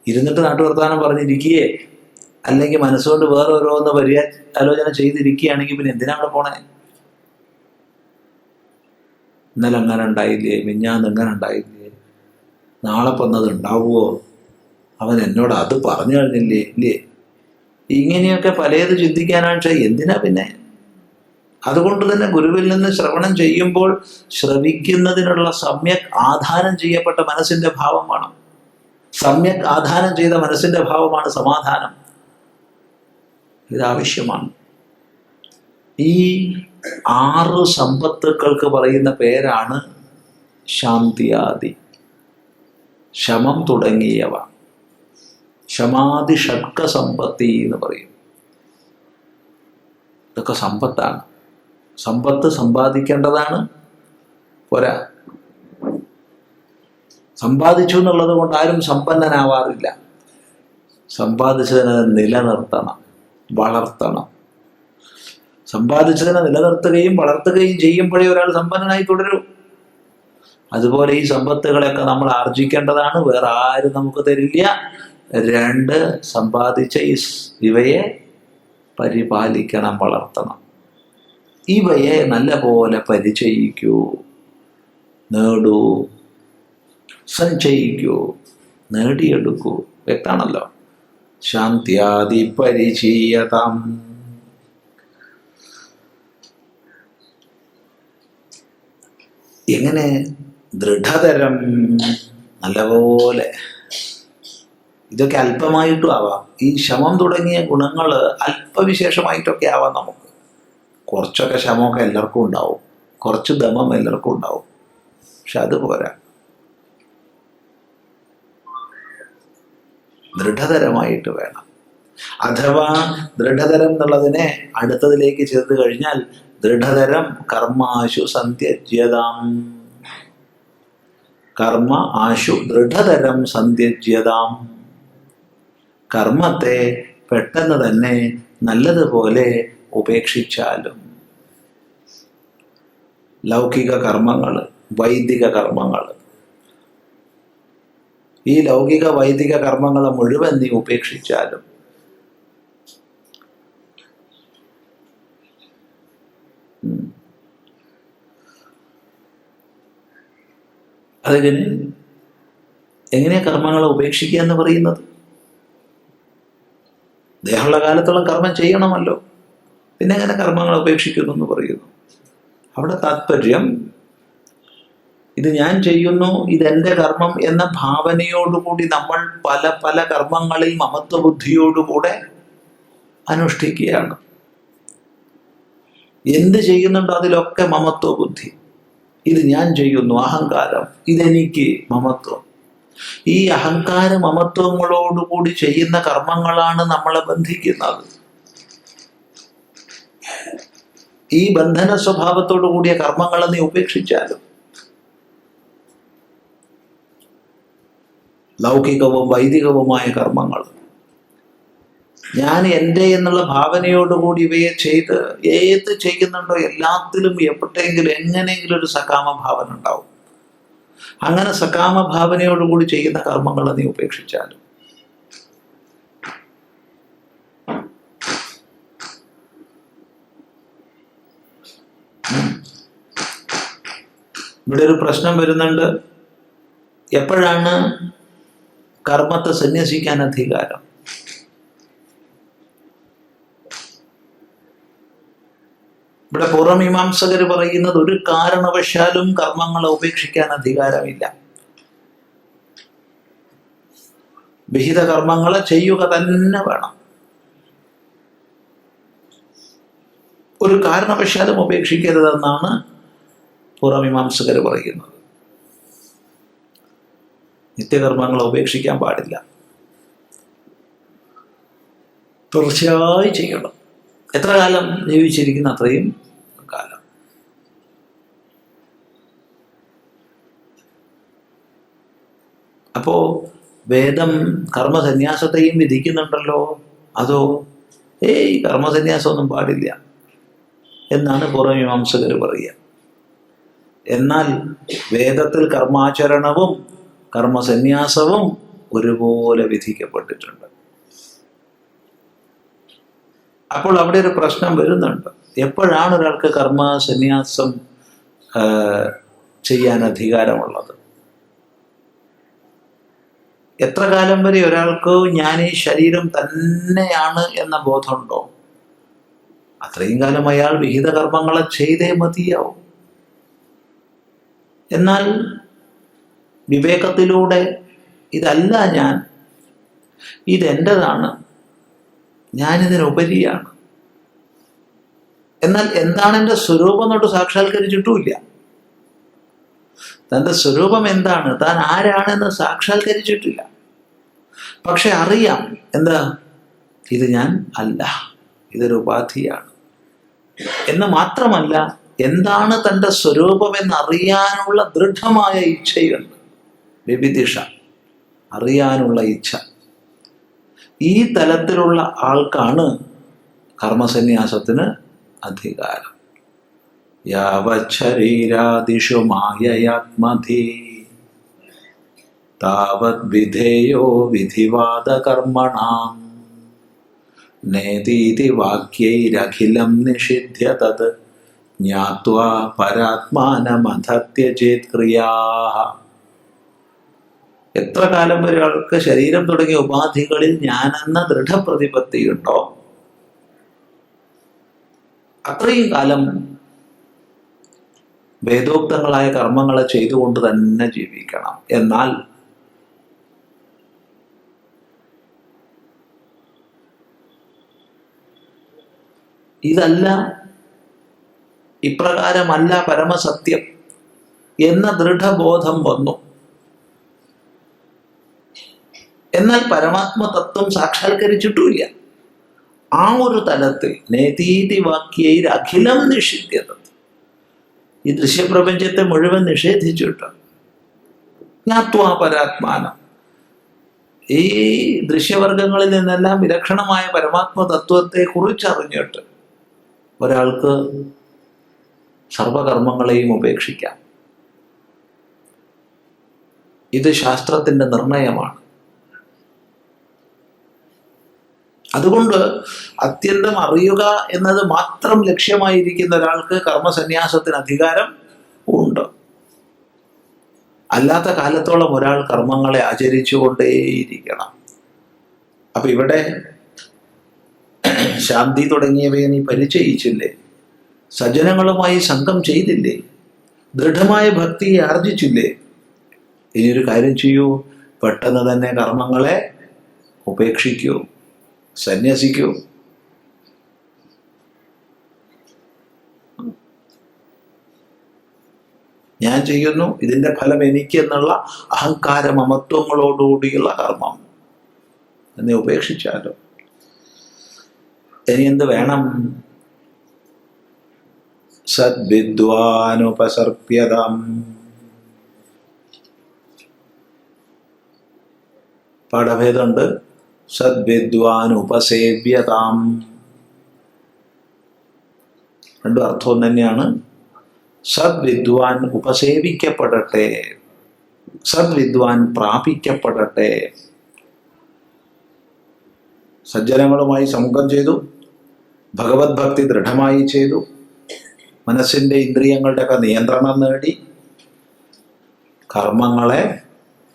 ഇരുന്നിട്ട് നാട്ടുവർത്താനം പറഞ്ഞിരിക്കുകയെ അല്ലെങ്കിൽ മനസ്സുകൊണ്ട് വേറെ ഓരോന്ന് ആലോചന ചെയ്തിരിക്കുകയാണെങ്കിൽ പിന്നെ എന്തിനാ അവിടെ പോണേ? ഇന്നലെ അങ്ങനെ ഉണ്ടായില്ലേ, മിഞ്ഞാന്ന് എങ്ങനെ ഉണ്ടായില്ലേ, നാളെ വന്നത് ഉണ്ടാവുമോ, അവൻ എന്നോട് അത് പറഞ്ഞു കഴിഞ്ഞില്ലേ ഇല്ലേ, ഇങ്ങനെയൊക്കെ പലത് ചിന്തിക്കാനാണ്. എന്തിനാ പിന്നെ? അതുകൊണ്ട് തന്നെ ഗുരുവിൽ നിന്ന് ശ്രവണം ചെയ്യുമ്പോൾ ശ്രവിക്കുന്നതിനുള്ള സമ്യക് ആധാനം ചെയ്യപ്പെട്ട മനസ്സിന്റെ ഭാവം വേണം. സമ്യക് ആധാനം ചെയ്ത മനസ്സിന്റെ ഭാവമാണ് സമാധാനം. ഇതാവശ്യമാണ്. ഈ 6 സമ്പത്തുക്കൾക്ക് പറയുന്ന പേരാണ് ശാന്തിയാദി, ശമം തുടങ്ങിയവ. ശമാദി ഷഡ്ക സമ്പത്തി എന്ന് പറയും. ഇതൊക്കെ സമ്പത്താണ്. സമ്പത്ത് സമ്പാദിക്കേണ്ടതാണ്, പോരാ. സമ്പാദിച്ചു എന്നുള്ളത് കൊണ്ട് ആരും സമ്പന്നനാവാറില്ല. സമ്പാദിച്ചതിനെ നിലനിർത്തണം, വളർത്തണം. സമ്പാദിച്ചതിനെ നിലനിർത്തുകയും വളർത്തുകയും ചെയ്യുമ്പോഴേ ഒരാൾ സമ്പന്നനായി തുടരൂ. അതുപോലെ ഈ സമ്പത്തുകളൊക്കെ നമ്മൾ ആർജിക്കേണ്ടതാണ്, വേറെ ആരും നമുക്ക് തരില്ല. 2, സമ്പാദിച്ച ഇവയെ പരിപാലിക്കണം, വളർത്തണം. ഇവയെ നല്ല പോലെ പരിചയിക്കൂ, നേടൂ, സഞ്ചയിക്കൂ, നേടിയെടുക്കൂ. വ്യക്താണല്ലോ. ശാന്ത്യാദി പരിചീയതാം. എങ്ങനെ? ദൃഢതരം, നല്ലപോലെ. ഇതൊക്കെ അല്പമായിട്ടും ആവാം. ഈ ശമം തുടങ്ങിയ ഗുണങ്ങൾ അല്പവിശേഷമായിട്ടൊക്കെ ആവാം. നമുക്ക് കുറച്ചൊക്കെ ശമമൊക്കെ എല്ലാവർക്കും ഉണ്ടാവും, കുറച്ച് ദമം എല്ലാവർക്കും ഉണ്ടാവും. പക്ഷെ അത് പോരാ. ദൃഢതരമായിട്ട് വേണം. അഥവാ ദൃഢതരം എന്നുള്ളതിനെ അടുത്തതിലേക്ക് ചേർത്ത് കഴിഞ്ഞാൽ ദൃഢതരം കർമാശു സന്ത്യജ്യതാം. കർമ്മ ആശു ദൃഢതരം സന്ത്യജ്യതാം. കർമ്മത്തെ പെട്ടെന്ന് തന്നെ നല്ലതുപോലെ ഉപേക്ഷിച്ചാലും. ലൗകിക കർമ്മങ്ങൾ, വൈദിക കർമ്മങ്ങൾ, ഈ ലൗകിക വൈദിക കർമ്മങ്ങളെ മുഴുവൻ നീ ഉപേക്ഷിച്ചാലും എങ്ങനെയാ കർമ്മങ്ങളെ ഉപേക്ഷിക്കുക എന്ന് പറയുന്നത്? ദേഹമുള്ള കാലത്തോളം കർമ്മം ചെയ്യണമല്ലോ. പിന്നെ എങ്ങനെ കർമ്മങ്ങൾ ഉപേക്ഷിക്കുന്നു എന്ന് പറയുന്നു? അവിടെ താത്പര്യം ഇത് ഞാൻ ചെയ്യുന്നു, ഇതെന്റെ കർമ്മം എന്ന ഭാവനയോടുകൂടി നമ്മൾ പല പല കർമ്മങ്ങളിൽ മമത്വബുദ്ധിയോടുകൂടെ അനുഷ്ഠിക്കുകയാണ്. എന്ത് ചെയ്യുന്നുണ്ടോ അതിലൊക്കെ മമത്വബുദ്ധി. ഇത് ഞാൻ ചെയ്യുന്നു, അഹങ്കാരം, ഇതെനിക്ക്, മമത്വം. ഈ അഹങ്കാര മമത്വങ്ങളോടുകൂടി ചെയ്യുന്ന കർമ്മങ്ങളാണ് നമ്മളെ ബന്ധിക്കുന്നത്. ഈ ബന്ധന സ്വഭാവത്തോടു കൂടിയ കർമ്മങ്ങളെ നീ ഉപേക്ഷിച്ചാലും ലൗകികവും വൈദികവുമായ കർമ്മങ്ങൾ ഞാൻ എൻ്റെ എന്നുള്ള ഭാവനയോടുകൂടി ഇവയെ ചെയ്ത് ഏത് ചെയ്യുന്നുണ്ടോ എല്ലാത്തിലും എപ്പോഴെങ്കിലും എങ്ങനെയെങ്കിലും ഒരു സകാമ ഭാവന ഉണ്ടാവും. അങ്ങനെ സകാമ ഭാവനയോടുകൂടി ചെയ്യുന്ന കർമ്മങ്ങളെ നീ ഉപേക്ഷിച്ചാലും ഇവിടെ ഒരു പ്രശ്നം വരുന്നുണ്ട്. എപ്പോഴാണ് കർമ്മത്തെ സന്യസിക്കാൻ അധികാരം? ഇവിടെ പൂർവമീമാംസകർ പറയുന്നത് ഒരു കാരണവശാലും കർമ്മങ്ങളെ ഉപേക്ഷിക്കാൻ അധികാരമില്ല. വിഹിത കർമ്മങ്ങളെ ചെയ്യുക തന്നെ വേണം. ഒരു കാരണവശാലും ഉപേക്ഷിക്കരുതെന്നാണ് പൂർവമീമാംസകർ പറയുന്നത്. നിത്യകർമ്മങ്ങളെ ഉപേക്ഷിക്കാൻ പാടില്ല, തീർച്ചയായും ചെയ്യണം. എത്ര കാലം ജീവിച്ചിരിക്കുന്ന അത്രയും കാലം. അപ്പോ വേദം കർമ്മസന്യാസത്തെയും വിധിക്കുന്നുണ്ടല്ലോ. അതോ കർമ്മസന്യാസമൊന്നും പാടില്ല എന്നാണ് പൂർവമീമാംസകർ പറയുക. എന്നാൽ വേദത്തിൽ കർമാചരണവും കർമ്മസന്യാസവും ഒരുപോലെ വിധിക്കപ്പെട്ടിട്ടുണ്ട്. അപ്പോൾ അവിടെ ഒരു പ്രശ്നം വരുന്നുണ്ട്. എപ്പോഴാണ് ഒരാൾക്ക് കർമ്മസന്യാസം ചെയ്യാൻ അധികാരമുള്ളത്? എത്ര കാലം വരെ ഒരാൾക്ക് ഞാൻ ഈ ശരീരം തന്നെയാണ് എന്ന ബോധമുണ്ടോ അത്രയും കാലം അയാൾ വിഹിത കർമ്മങ്ങളെ ചെയ്തേ മതിയാവും. എന്നാൽ വിവേകത്തിലൂടെ ഇതല്ല ഞാൻ, ഇതെൻ്റെതാണ്, ഞാനിതിനുപരിയാണ്, എന്നാൽ എന്താണ് എൻ്റെ സ്വരൂപം എന്നോട്ട് സാക്ഷാത്കരിച്ചിട്ടുമില്ല. തൻ്റെ സ്വരൂപം എന്താണ്, താൻ ആരാണെന്ന് സാക്ഷാത്കരിച്ചിട്ടില്ല. പക്ഷെ അറിയാം, എന്താ, ഇത് ഞാൻ അല്ല, ഇതൊരു ഉപാധിയാണ് എന്ന് മാത്രമല്ല, എന്താണ് തൻ്റെ സ്വരൂപം എന്നറിയാനുള്ള ദൃഢമായ ഇച്ഛയുണ്ട്. വിവിധിഷ, അറിയാനുള്ള ഇച്ഛ. ഈ തലത്തിലുള്ള ആൾക്കാണ് കർമ്മസന്യാസത്തിന് അധികാരം. യാവച്ഛരീരാദിഷു മായയാത്മധി താവത് വിധേയോ വിധിവാദകർമ്മണാം നേതീതി വാക്യൈരഖിലം നിഷിധ്യ തത് ജ്ഞാത്വാ പരാത്മാനമധത്യജേത് ക്രിയാഃ. എത്ര കാലം വരെ ആൾക്ക് ശരീരം തുടങ്ങിയ ഉപാധികളിൽ ഞാനെന്ന ദൃഢപ്രതിപത്തിയുണ്ടോ അത്രയും കാലം വേദോക്തങ്ങളായ കർമ്മങ്ങളെ ചെയ്തുകൊണ്ട് തന്നെ ജീവിക്കണം. എന്നാൽ ഇതല്ല, ഇപ്രകാരമല്ല പരമസത്യം എന്ന ദൃഢബോധം വന്നു. എന്നാൽ പരമാത്മതത്വം സാക്ഷാത്കരിച്ചിട്ടുമില്ല. ആ ഒരു തലത്തിൽ നേതീതി വാക്യയിൽ അഖിലം നിഷിധ്യത, ഈ ദൃശ്യപ്രപഞ്ചത്തെ മുഴുവൻ നിഷേധിച്ചിട്ട് ജ്ഞാത്വാ പരാത്മാനം, ഈ ദൃശ്യവർഗങ്ങളിൽ നിന്നെല്ലാം വിലക്ഷണമായ പരമാത്മതത്വത്തെ കുറിച്ചറിഞ്ഞിട്ട് ഒരാൾക്ക് സർവകർമ്മങ്ങളെയും ഉപേക്ഷിക്കാം. ഇത് ശാസ്ത്രത്തിൻ്റെ നിർണയമാണ്. അതുകൊണ്ട് അത്യന്തം അറിയുക എന്നത് മാത്രം ലക്ഷ്യമായിരിക്കുന്ന ഒരാൾക്ക് കർമ്മസന്യാസത്തിന് അധികാരം ഉണ്ട്. അല്ലാത്ത കാലത്തോളം ഒരാൾ കർമ്മങ്ങളെ ആചരിച്ചുകൊണ്ടേയിരിക്കണം. അപ്പൊ ഇവിടെ ശാന്തി തുടങ്ങിയവയെ നീ പരിചയിച്ചില്ലേ, സജ്ജനങ്ങളുമായി സംഘം ചെയ്തില്ലേ, ദൃഢമായ ഭക്തിയെ ആർജിച്ചില്ലേ, ഇനിയൊരു കാര്യം ചെയ്യൂ, പെട്ടെന്ന് തന്നെ കർമ്മങ്ങളെ ഉപേക്ഷിക്കൂ, സന്യസിക്കൂ. ഞാൻ ചെയ്യുന്നു, ഇതിൻ്റെ ഫലം എനിക്ക് എന്നുള്ള അഹങ്കാര മമത്വങ്ങളോടുകൂടിയുള്ള കർമ്മം എന്നെ ഉപേക്ഷിച്ചാലോ. ഇനി എന്ത് വേണം? സദ്വിദ്വാനുപസർപ്യതാം, പാഠഭേദമുണ്ട്. സദ്വിദ്വാനുപസേവ്യതാം, രണ്ടും അർത്ഥം തന്നെയാണ്. സദ്വിദ്വാൻ ഉപസേവിക്കപ്പെടട്ടെ, സദ്വിദ്വാൻ പ്രാപിക്കപ്പെടട്ടെ. സജ്ജനങ്ങളുമായി സംഘം ചെയ്തു, ഭഗവത് ഭക്തി ദൃഢമായി ചെയ്തു, മനസ്സിൻ്റെ ഇന്ദ്രിയങ്ങളുടെയൊക്കെ നിയന്ത്രണം നേടി, കർമ്മങ്ങളെ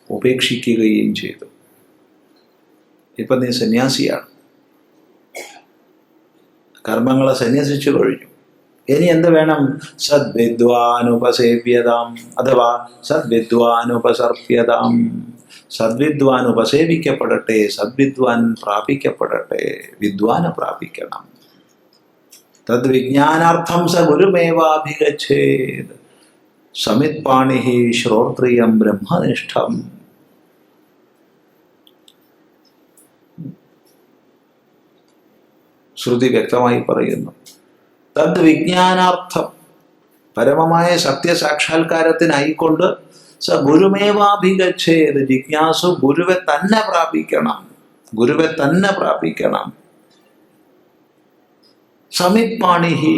ഉപേക്ഷിക്കുകയും ചെയ്തു. ഇപ്പം നീ സന്യാസിയാണ്, കർമ്മങ്ങളെ സന്യസിച്ചു കഴിഞ്ഞു. ഇനി എന്ത് വേണം? സദ്വിദ്വാനുപസേവ്യതാം അഥവാ സദ്വിദ്വാനുപസർപ്യതാം. സദ്വിദ്വാൻ ഉപസേവിക്കപ്പെടട്ടെ, സദ്വിദ്വാൻ പ്രാപിക്കപ്പെടട്ടെ. വിദ്വാന് പ്രാപിക്കണം. തദ്വിജ്ഞാനാർത്ഥം സ ഗുരുമേവാഭിഗച്ഛേത്. സമിത്പാണി ശ്രോത്രിയം ബ്രഹ്മനിഷ്ഠം. ശ്രുതി വ്യക്തമായി പറയുന്നു. തദ്വിജ്ഞാനാർത്ഥം, പരമമായ സത്യസാക്ഷാത്കാരത്തിനായിക്കൊണ്ട് സ ഗുരുമേവാഭിഗച്ഛേത്. ജിജ്ഞാസു ഗുരുവെ തന്നെ പ്രാപിക്കണം, ഗുരുവെ തന്നെ പ്രാപിക്കണം. സമിത്പാണിഹി,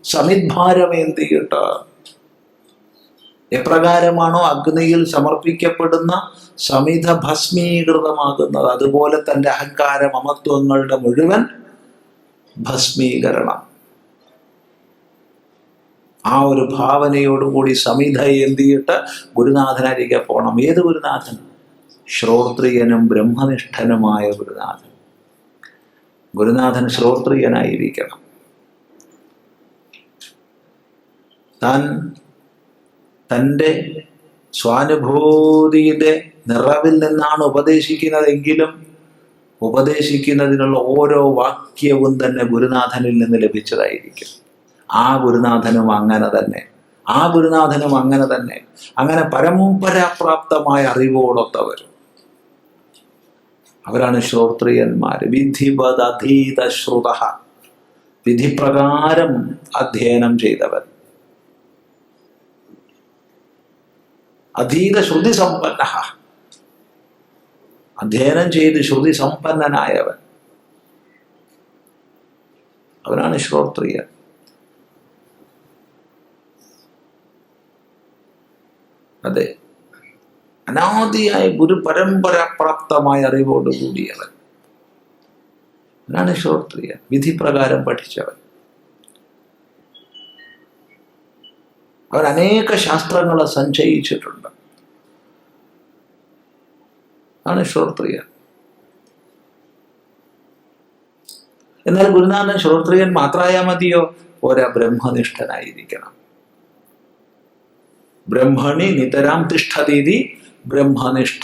സമിദ്ഭാരമേന്തിയിട്ട് എപ്രകാരമാണോ അഗ്നിയിൽ സമർപ്പിക്കപ്പെടുന്ന സമിധ ഭസ്മീകൃതമാകുന്നത്, അതുപോലെ തൻ്റെ അഹങ്കാര മമത്വങ്ങളുടെ മുഴുവൻ ഭസ്മീകരണം. ആ ഒരു ഭാവനയോടുകൂടി സമിധ ഏന്തിയിട്ട് ഗുരുനാഥനരികെ പോകണം. ഏത് ഗുരുനാഥൻ? ശ്രോത്രിയനും ബ്രഹ്മനിഷ്ഠനുമായ ഗുരുനാഥൻ. ഗുരുനാഥൻ ശ്രോത്രിയനായിരിക്കണം. താൻ തൻ്റെ സ്വാനുഭൂതിയുടെ നിറവിൽ നിന്നാണ് ഉപദേശിക്കുന്നതെങ്കിലും ഉപദേശിക്കുന്നതിനുള്ള ഓരോ വാക്യവും തന്നെ ഗുരുനാഥനിൽ നിന്ന് ലഭിച്ചതായിരിക്കും. ആ ഗുരുനാഥനും അങ്ങനെ തന്നെ, ആ ഗുരുനാഥനും അങ്ങനെ തന്നെ. അങ്ങനെ പരമ്പരാപ്രാപ്തമായ അറിവോടൊത്തവർ, അവരാണ് ശ്രോത്രിയന്മാർ. വിധിവദധീത ശ്രുത, വിധിപ്രകാരം അധ്യയനം ചെയ്തവൻ. അധീത ശ്രുതി സമ്പന്ന, അധ്യയനം ചെയ്ത് ശ്രുതി സമ്പന്നനായവൻ, അവനാണ് ശ്രോത്രിയൻ. അതെ, അനാദിയായ ഗുരു പരമ്പര പ്രാപ്തമായ അറിവോട് കൂടിയവൻ, അവനാണ് ശ്രോത്രിയൻ. വിധിപ്രകാരം പഠിച്ചവൻ. അവൻ അനേക ശാസ്ത്രങ്ങളെ സഞ്ചയിച്ചിട്ടുണ്ട്. ആണ് ശ്രോത്രിയൻ. എന്നാൽ ഗുരുനാഥൻ ശ്രോത്രിയൻ മാത്രമായാൽ മതിയോ? പോരാ, ബ്രഹ്മനിഷ്ഠനായിരിക്കണം. ബ്രഹ്മണി നിതരാം തിഷ്ഠതീതി ബ്രഹ്മനിഷ്ഠ.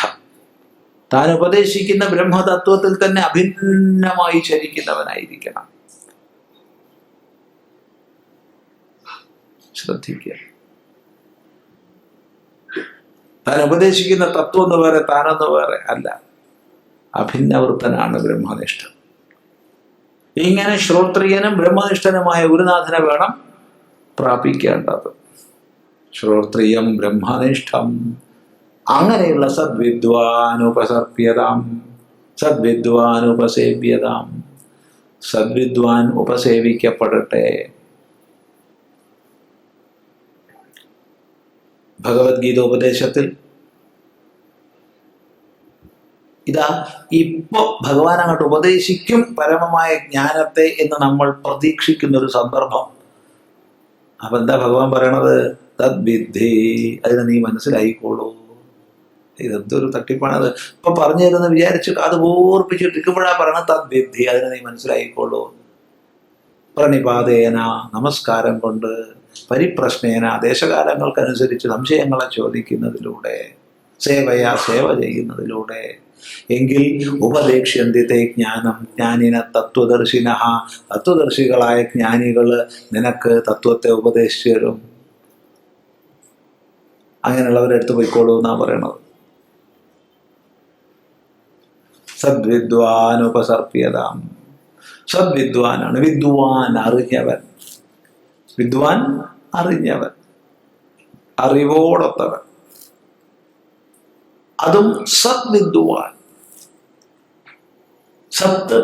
താൻ ഉപദേശിക്കുന്ന ബ്രഹ്മതത്വത്തിൽ തന്നെ അഭിന്നമായി ചരിക്കുന്നവനായിരിക്കണം. ശ്രദ്ധിക്കുക. താൻ ഉപദേശിക്കുന്ന തത്വം എന്ന് വേറെ, താനെന്ന് വേറെ അല്ല. അഭിന്നവൃത്തനാണ് ബ്രഹ്മനിഷ്ഠ. ഇങ്ങനെ ശ്രോത്രിയനും ബ്രഹ്മനിഷ്ഠനുമായ ഗുരുനാഥനെ വേണം പ്രാപിക്കേണ്ടത്. ശ്രോത്രിയം ബ്രഹ്മനിഷ്ഠം. അങ്ങനെയുള്ള സദ്വിദ്വാനുപസർപ്യതാം, സദ്വിദ്വാനുപസേവ്യതാം. സദ്വിദ്വാൻ ഉപസേവിക്കപ്പെടട്ടെ. ഭഗവത്ഗീത ഉപദേശത്തിൽ ഇതാ ഇപ്പൊ ഭഗവാൻ അങ്ങോട്ട് ഉപദേശിക്കും പരമമായ ജ്ഞാനത്തെ എന്ന് നമ്മൾ പ്രതീക്ഷിക്കുന്ന ഒരു സന്ദർഭം. അപ്പൊ എന്താ ഭഗവാൻ പറയണത്? തദ്വിദ്ധി, അതിനെ നീ മനസ്സിലായിക്കോളൂ. ഇതെന്തൊരു തട്ടിപ്പാണത്. ഇപ്പൊ പറഞ്ഞു തരുന്ന വിചാരിച്ചു അത് ഓർപ്പിച്ചിട്ടിരിക്കുമ്പോഴാ പറയണത് തദ്വിദ്ധി, അതിനെ നീ മനസ്സിലായിക്കോളൂ. പ്രണിപാതേന, നമസ്കാരം കൊണ്ട്, പരിപ്രശ്നേന, ദേശകാലങ്ങൾക്കനുസരിച്ച് സംശയങ്ങളെ ചോദിക്കുന്നതിലൂടെ, സേവയാ, സേവ ചെയ്യുന്നതിലൂടെ. എങ്കിൽ ഉപദേക്ഷ്യന്തിത്തെ ജ്ഞാനം, ജ്ഞാനിന തത്വദർശിന, തത്വദർശികളായ ജ്ഞാനികള് നിനക്ക് തത്വത്തെ ഉപദേശിച്ചു തരും. അങ്ങനെയുള്ളവരെടുത്ത് പോയിക്കോളൂ എന്നാ പറയണത്. സദ്വിദ്വാനുപസർപ്യതാം. സദ്വിദ്വാനാണ്. വിദ്വാൻ, അറിഞ്ഞവൻ. വിദ്വാൻ, അറിഞ്ഞവൻ, അറിവോടൊത്തവൻ. അതും സദ്വിദ്വാൻ. സത്ത്,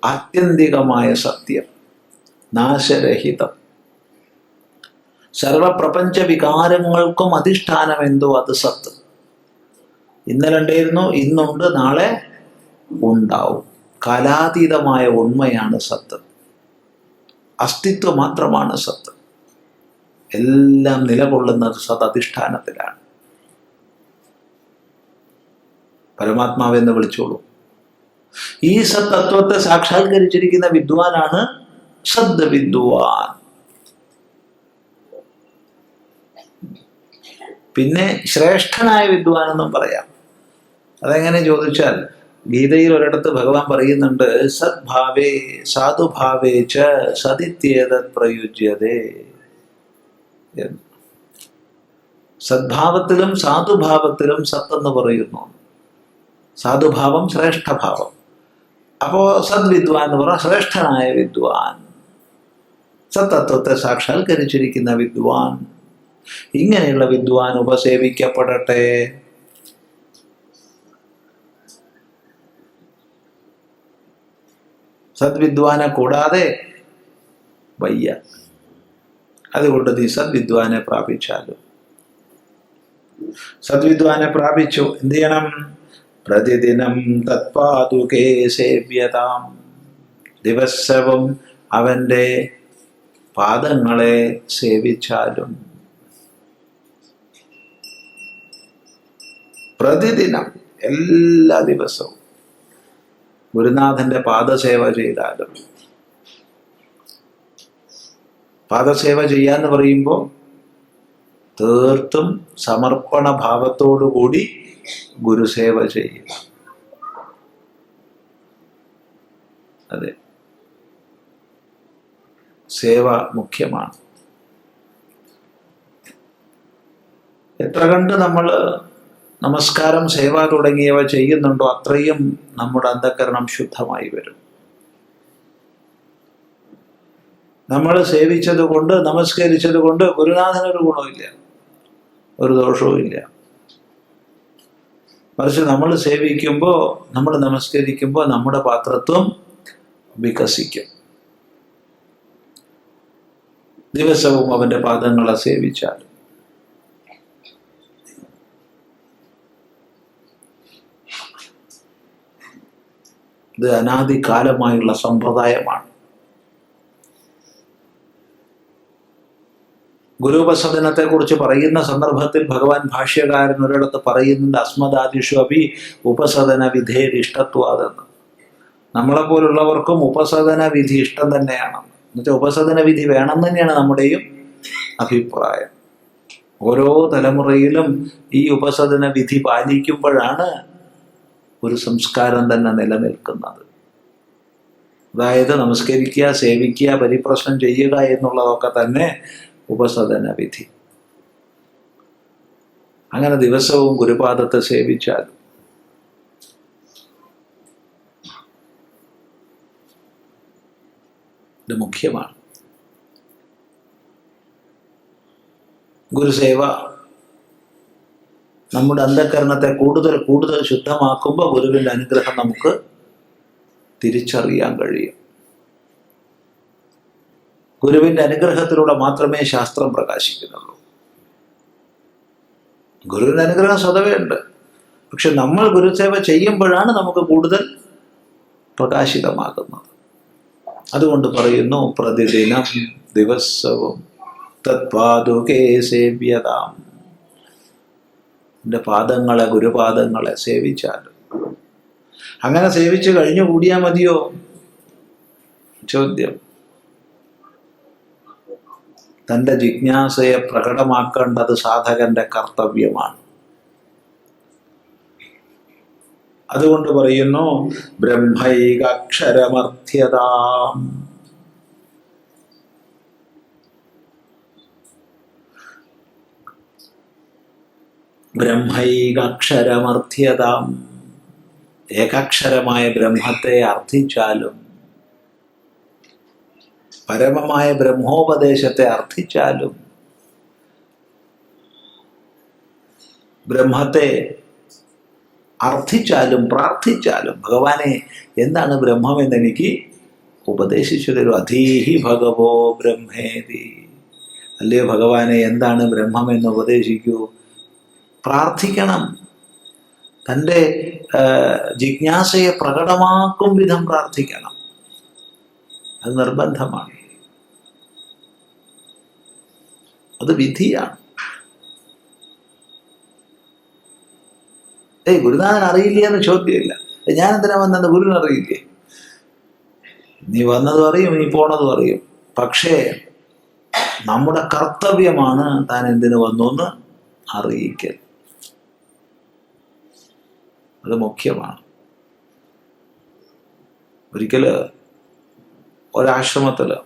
ആത്യന്തികമായ സത്യം, നാശരഹിതം. സർവപ്രപഞ്ച വികാരങ്ങൾക്കും അധിഷ്ഠാനം എന്തോ അത് സത്ത്. ഇന്നലെ ഉണ്ടായിരുന്നു, ഇന്നുണ്ട്, നാളെ ഉണ്ടാവും. കാലാതീതമായ ഉണ്മയാണ് സത്ത്. അസ്തിത്വം മാത്രമാണ് സത്ത്. എല്ലാം നിലകൊള്ളുന്നത് സത് അധിഷ്ഠാനത്തിലാണ്. പരമാത്മാവെന്ന് വിളിച്ചോളൂ. ഈ സത്തത്വത്തെ സാക്ഷാത്കരിച്ചിരിക്കുന്ന വിദ്വാനാണ് സദ് വിദ്വാൻ. പിന്നെ ശ്രേഷ്ഠനായ വിദ്വാൻ എന്നും പറയാം. അതെങ്ങനെ ചോദിച്ചാൽ ഗീതയിൽ ഒരിടത്ത് ഭഗവാൻ പറയുന്നുണ്ട്, സദ്ഭാവേ സാധുഭാവേ ച സതിത്യേതത് പ്രയുജ്യതേ. സദ്ഭാവത്തിലും സാധുഭാവത്തിലും സത്തെന്ന് പറയുന്നു. സാധുഭാവം ശ്രേഷ്ഠഭാവം. അപ്പോ സദ്വിദ്വാൻ എന്ന് പറഞ്ഞാൽ ശ്രേഷ്ഠനായ വിദ്വാൻ, സത്തത്വത്തെ സാക്ഷാത്കരിച്ചിരിക്കുന്ന വിദ്വാൻ. ഇങ്ങനെയുള്ള വിദ്വാൻ ഉപസേവിക്കപ്പെടട്ടെ. സദ്വിദ്വാനെ കൂടാതെ വയ്യ. അതുകൊണ്ട് നീ സദ്വിദ്വാനെ പ്രാപിച്ചാലും. സദ്വിദ്വാനെ പ്രാപിച്ചു എന്ത് ചെയ്യണം? പ്രതിദിനം തത്പാദുകേ സേവ്യതാം. ദിവസവും അവൻ്റെ പാദങ്ങളെ സേവിച്ചാലും. പ്രതിദിനം, എല്ലാ ദിവസവും ഗുരുനാഥന്റെ പാദസേവ ചെയ്താലും. പാദസേവ ചെയ്യാന്ന് പറയുമ്പോൾ തീർത്തും സമർപ്പണ ഭാവത്തോടുകൂടി ഗുരുസേവ ചെയ്യുക. അതെ, സേവ മുഖ്യമാണ്. എത്ര കണ്ട് നമ്മൾ നമസ്കാരം, സേവ തുടങ്ങിയവ ചെയ്യുന്നുണ്ടോ അത്രയും നമ്മുടെ അന്ധകരണം ശുദ്ധമായി വരും. നമ്മൾ സേവിച്ചത് കൊണ്ട്, നമസ്കരിച്ചത് കൊണ്ട് ഗുരുനാഥനൊരു ഗുണമില്ല, ഒരു ദോഷവും ഇല്ല. മറിച്ച് നമ്മൾ സേവിക്കുമ്പോൾ, നമ്മൾ നമസ്കരിക്കുമ്പോൾ നമ്മുടെ പാത്രത്വം വികസിക്കും. ദിവസവും അവൻ്റെ പാദങ്ങളെ സേവിച്ചാൽ. ഇത് അനാദികാലമായുള്ള സമ്പ്രദായമാണ്. ഗുരുപസദനത്തെ കുറിച്ച് പറയുന്ന സന്ദർഭത്തിൽ ഭഗവാൻ ഭാഷ്യകാരൻ ഒരിടത്ത് പറയുന്നുണ്ട്, അസ്മദാദിഷു അപി ഉപസദന വിധേരിഷ്ടത്വാതെന്ന്. നമ്മളെപ്പോലുള്ളവർക്കും ഉപസദന വിധി ഇഷ്ടം തന്നെയാണ്. എന്നുവെച്ചാൽ ഉപസദന വിധി വേണം തന്നെയാണ് നമ്മുടെയും അഭിപ്രായം. ഓരോ തലമുറയിലും ഈ ഉപസദന വിധി പാലിക്കുമ്പോഴാണ് ഒരു സംസ്കാരം തന്നെ നിലനിൽക്കുന്നത്. അതായത് നമസ്കരിക്കുക, സേവിക്കുക, പരിപ്രശ്നം ചെയ്യുക എന്നുള്ളതൊക്കെ തന്നെ ഉപസദന വിധി. അങ്ങനെ ദിവസവും ഗുരുപാദത്തെ സേവിച്ചാൽ ഇത് മുഖ്യമാണ്. ഗുരുസേവ നമ്മുടെ അന്ധകരണത്തെ കൂടുതൽ കൂടുതൽ ശുദ്ധമാക്കുമ്പോൾ ഗുരുവിൻ്റെ അനുഗ്രഹം നമുക്ക് തിരിച്ചറിയാൻ കഴിയും. ഗുരുവിൻ്റെ അനുഗ്രഹത്തിലൂടെ മാത്രമേ ശാസ്ത്രം പ്രകാശിക്കുന്നുള്ളൂ. ഗുരുവിൻ്റെ അനുഗ്രഹം സ്വതവേ ഉണ്ട്. പക്ഷെ നമ്മൾ ഗുരുസേവ ചെയ്യുമ്പോഴാണ് നമുക്ക് കൂടുതൽ പ്രകാശിതമാകുന്നത്. അതുകൊണ്ട് പറയുന്നു, പ്രതിദിനം, ദിവസവും തത്പാദുകേ സേവ്യതാം. എൻ്റെ പാദങ്ങളെ, ഗുരുപാദങ്ങളെ സേവിച്ചാലും. അങ്ങനെ സേവിച്ച് കഴിഞ്ഞു കൂടിയാൽ മതിയോ? ചോദ്യം. തൻ്റെ ജിജ്ഞാസയെ പ്രകടമാക്കേണ്ടത് സാധകന്റെ കർത്തവ്യമാണ്. അതുകൊണ്ട് പറയുന്നു, ബ്രഹ്മൈകാക്ഷരമർത്ഥ്യതാം. ബ്രഹ്മൈകാക്ഷരമർത്ഥ്യതാം. ഏകാക്ഷരമായ ബ്രഹ്മത്തെ അർത്ഥിച്ചാലും, പരമമായ ബ്രഹ്മോപദേശത്തെ അർത്ഥിച്ചാലും, ബ്രഹ്മത്തെ അർത്ഥിച്ചാലും പ്രാർത്ഥിച്ചാലും, ഭഗവാനെ എന്താണ് ബ്രഹ്മമെന്ന് എനിക്ക് ഉപദേശിച്ചു തരൂ. അധീഹി ഭഗവോ ബ്രഹ്മേതി. അല്ലയോ ഭഗവാനെ, എന്താണ് ബ്രഹ്മമെന്ന് ഉപദേശിക്കൂ. പ്രാർത്ഥിക്കണം. തൻ്റെ ജിജ്ഞാസയെ പ്രകടമാക്കും വിധം പ്രാർത്ഥിക്കണം. അത് നിർബന്ധമാണ്. അത് വിധിയാണ്. ഗുരുനാഥൻ അറിയില്ല എന്ന് ചോദ്യമില്ല. ഞാൻ എന്തിനാ വന്നത്? ഗുരുവിന് അറിയില്ലേ? നീ വന്നതും അറിയും, നീ പോണതും അറിയും. പക്ഷേ നമ്മുടെ കർത്തവ്യമാണ് താൻ എന്തിനു വന്നു എന്ന് അറിയിക്കൽ. അത് മുഖ്യമാണ്. ഒരിക്കല് ഒരാശ്രമത്തില്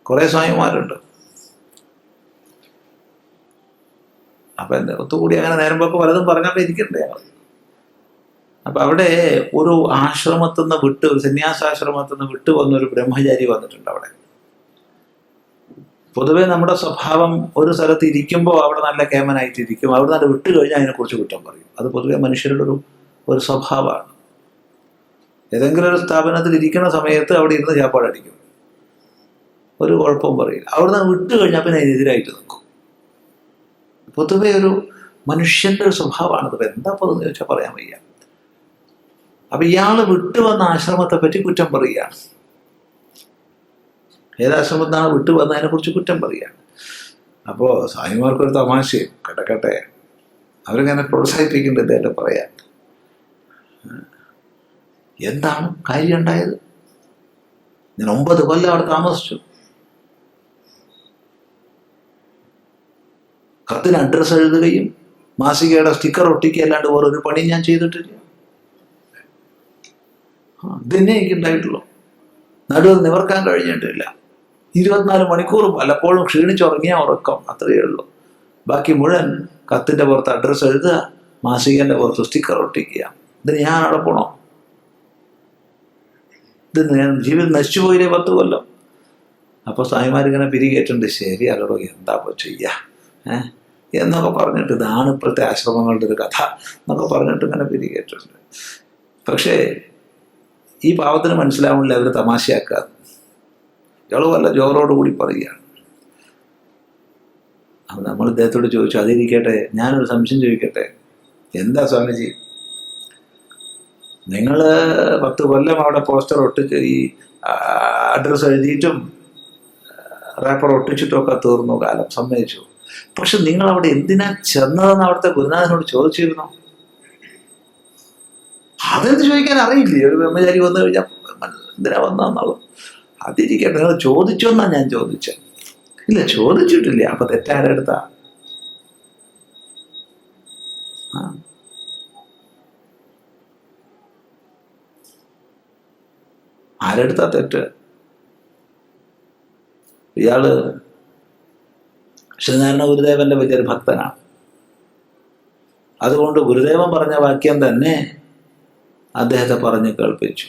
കുറെ സ്വാമിമാരുണ്ട്. അപ്പൊ എന്റെ ഒത്തുകൂടി അങ്ങനെ നേരമ്പൊക്കെ പലതും പറഞ്ഞപ്പോൾ ഇരിക്കണ്ടേ. അപ്പൊ അവിടെ ഒരു ആശ്രമത്തിൽ നിന്ന് വിട്ട്, ഒരു സന്യാസാശ്രമത്തിൽ നിന്ന് വിട്ടു വന്നൊരു ബ്രഹ്മചാരി വന്നിട്ടുണ്ട് അവിടെ. പൊതുവെ നമ്മുടെ സ്വഭാവം ഒരു സ്ഥലത്ത് ഇരിക്കുമ്പോൾ അവിടെ നല്ല കേമനായിട്ടിരിക്കും, അവിടെ നല്ല വിട്ടു കഴിഞ്ഞാൽ അതിനെക്കുറിച്ച് കുറ്റം പറയും. അത് പൊതുവെ മനുഷ്യരുടെ ഒരു സ്വഭാവമാണ്. ഏതെങ്കിലും ഒരു സ്ഥാപനത്തിൽ ഇരിക്കുന്ന സമയത്ത് അവിടെ ഇരുന്ന് ചാപ്പാടടിക്കും, ഒരു കുഴപ്പവും പറയില്ല. അവിടെ നിന്ന് വിട്ടു കഴിഞ്ഞാൽ പിന്നെ അതിനെതിരായിട്ട് നിൽക്കും. പൊതുവെ ഒരു മനുഷ്യന്റെ ഒരു സ്വഭാവമാണത്. എന്താ പൊതുവെന്ന് ചോദിച്ചാൽ പറയാൻ വയ്യ. അപ്പൊ ഇയാള് വിട്ടുവന്ന ആശ്രമത്തെ പറ്റി കുറ്റം പറയുകയാണ്. ഏതാശ്രമത്തിനാണ് വിട്ടു വന്നതിനെ കുറിച്ച് കുറ്റം പറയുകയാണ്. അപ്പോൾ സ്വാമിമാർക്കൊരു തമാശയും കിടക്കട്ടെ, അവരിങ്ങനെ പ്രോത്സാഹിപ്പിക്കേണ്ടത് ഇദ്ദേഹത്തെ പറയാൻ. എന്താണ് കാര്യം ഉണ്ടായത്? ഞാൻ 9 കൊല്ലം അവിടെ താമസിച്ചു. കത്തിന് അഡ്രസ്സ് എഴുതുകയും മാസികയുടെ സ്റ്റിക്കർ ഒട്ടിക്കുക അല്ലാണ്ട് വേറൊരു പണി ഞാൻ ചെയ്തിട്ടില്ല. ഇതന്നെ എനിക്ക് ഉണ്ടായിട്ടുള്ളൂ. നടുവ് നിവർക്കാൻ കഴിഞ്ഞിട്ടില്ല. 24 മണിക്കൂറും പലപ്പോഴും ക്ഷീണിച്ചുറങ്ങിയ ഉറക്കം, അത്രയേ ഉള്ളൂ. ബാക്കി മുഴുവൻ കത്തിൻ്റെ പുറത്ത് അഡ്രസ്സ് എഴുതുക, മാസികേൻ്റെ പുറത്ത് സ്റ്റിക്കർ ഒട്ടിക്കുക. ഇതിന് ഞാൻ അവിടെ പോണോ? ഇത് ഞാൻ ജീവിതം നശിച്ചു പോയില്ലേ 10 കൊല്ലം. അപ്പോൾ സ്വാമിമാരിങ്ങനെ പിരികേറ്റുണ്ട്. ശരി അല്ലടോ, എന്താ ഇപ്പോൾ ചെയ്യുക എന്നൊക്കെ പറഞ്ഞിട്ട്, ഇതാണ് ഇപ്പോഴത്തെ ആശ്രമങ്ങളുടെ ഒരു കഥ എന്നൊക്കെ പറഞ്ഞിട്ട് ഇങ്ങനെ പിരികേറ്റുണ്ട്. പക്ഷേ ഈ പാവത്തിന് മനസ്സിലാവുന്നില്ല, അവർ തമാശയാക്കാതെ. ഇയാൾ വല്ല ജോറോടുകൂടി പറയുകയാണ്. അപ്പം നമ്മൾ ഇദ്ദേഹത്തോട് ചോദിച്ചു, അതിരിക്കട്ടെ, ഞാനൊരു സംശയം ചോദിക്കട്ടെ. എന്താ സ്വാമിജി, നിങ്ങൾ 10 കൊല്ലം അവിടെ പോസ്റ്റർ ഒട്ടിച്ച് ഈ അഡ്രസ്സ് എഴുതിയിട്ടും റേപ്പർ ഒട്ടിച്ചിട്ടൊക്കെ തീർന്നു കാലം, സമ്മതിച്ചു. പക്ഷെ നിങ്ങൾ അവിടെ എന്തിനാ ചെന്നതെന്ന് അവിടുത്തെ ഗുരുനാഥനോട് ചോദിച്ചിരുന്നോ? അതെന്ത് ചോദിക്കാൻ അറിയില്ലേ? ഒരു ബ്രഹ്മചാരി വന്നു കഴിഞ്ഞാൽ എന്തിനാ വന്നതെന്നുള്ളത് അതിരിക്കട്ടെ. നിങ്ങൾ ചോദിച്ചോന്നാ ഞാൻ ചോദിച്ചത്. ഇല്ല, ചോദിച്ചിട്ടില്ല. അപ്പൊ തെറ്റാരെടുത്താ? ആരെടുത്താ തെറ്റ്? ഇയാള് ശ്രീനാരായണ ഗുരുദേവന്റെ വലിയൊരു ഭക്തനാണ്. അതുകൊണ്ട് ഗുരുദേവൻ പറഞ്ഞ വാക്യം തന്നെ അദ്ദേഹത്തെ പറഞ്ഞ് കേൾപ്പിച്ചു.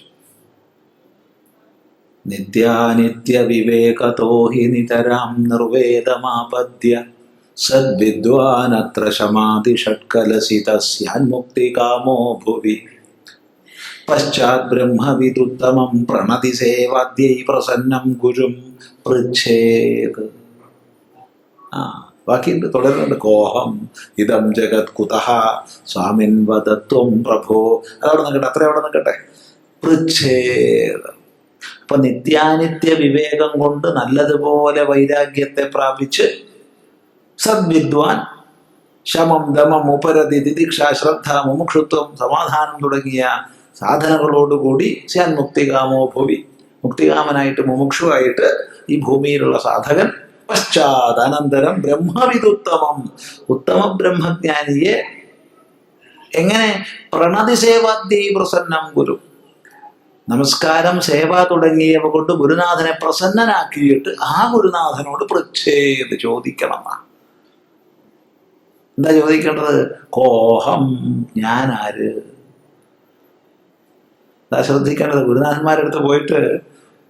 നിത്യാനിത്യ വിവേകതോ ഹി നിതരാം നിർവേദമാപദ്യ സദ്വിദ്വാനത്ര ശമാതി ഷട്കലസിതസ്യാന്മുക്തികാമോ ഭുവി പശ്ചാത് ബ്രഹ്മവിദുത്തമം പ്രണതി സേവാദ്യൈ പ്രസന്നം ഗുരും പൃച്ഛേത്. ബാക്കിയുണ്ട്, തുടരുന്നുണ്ട്. കോഹം ഇതം ജഗത് കുതഃ സ്വാമിൻ വദത്വം പ്രഭോ. അതവിടെ നിൽക്കട്ടെ, അത്ര അവിടെ നിൽക്കട്ടെ. പൃച്ഛേത്. അപ്പൊ നിത്യാനിത്യ വിവേകം കൊണ്ട് നല്ലതുപോലെ വൈരാഗ്യത്തെ പ്രാപിച്ച് സദ്വിദ്വാൻ ശമം ദമം ഉപരതി തിദിക്ഷ ശ്രദ്ധ മുമുക്ഷുത്വം സമാധാനം തുടങ്ങിയ സാധനങ്ങളോടുകൂടി സ്യാൻ മുക്തികാമോ ഭുവി, മുക്തികാമനായിട്ട് മുമുക്ഷുവായിട്ട് ഈ ഭൂമിയിലുള്ള സാധകൻ പശ്ചാത് അനന്തരം ബ്രഹ്മവിദുത്തമം, ഉത്തമ ബ്രഹ്മജ്ഞാനിയെ എങ്ങനെ? പ്രണതി സേവാദ്യൈ പ്രസന്നം ഗുരു, നമസ്കാരം സേവ തുടങ്ങിയവ കൊണ്ട് ഗുരുനാഥനെ പ്രസന്നനാക്കിയിട്ട് ആ ഗുരുനാഥനോട് പൃച്ഛേത് ചോദിക്കണം. എന്താ ചോദിക്കേണ്ടത്? കോഹം, ഞാൻ ആര്? എന്താ ശ്രദ്ധിക്കേണ്ടത്? ഗുരുനാഥന്മാരുടെ അടുത്ത് പോയിട്ട്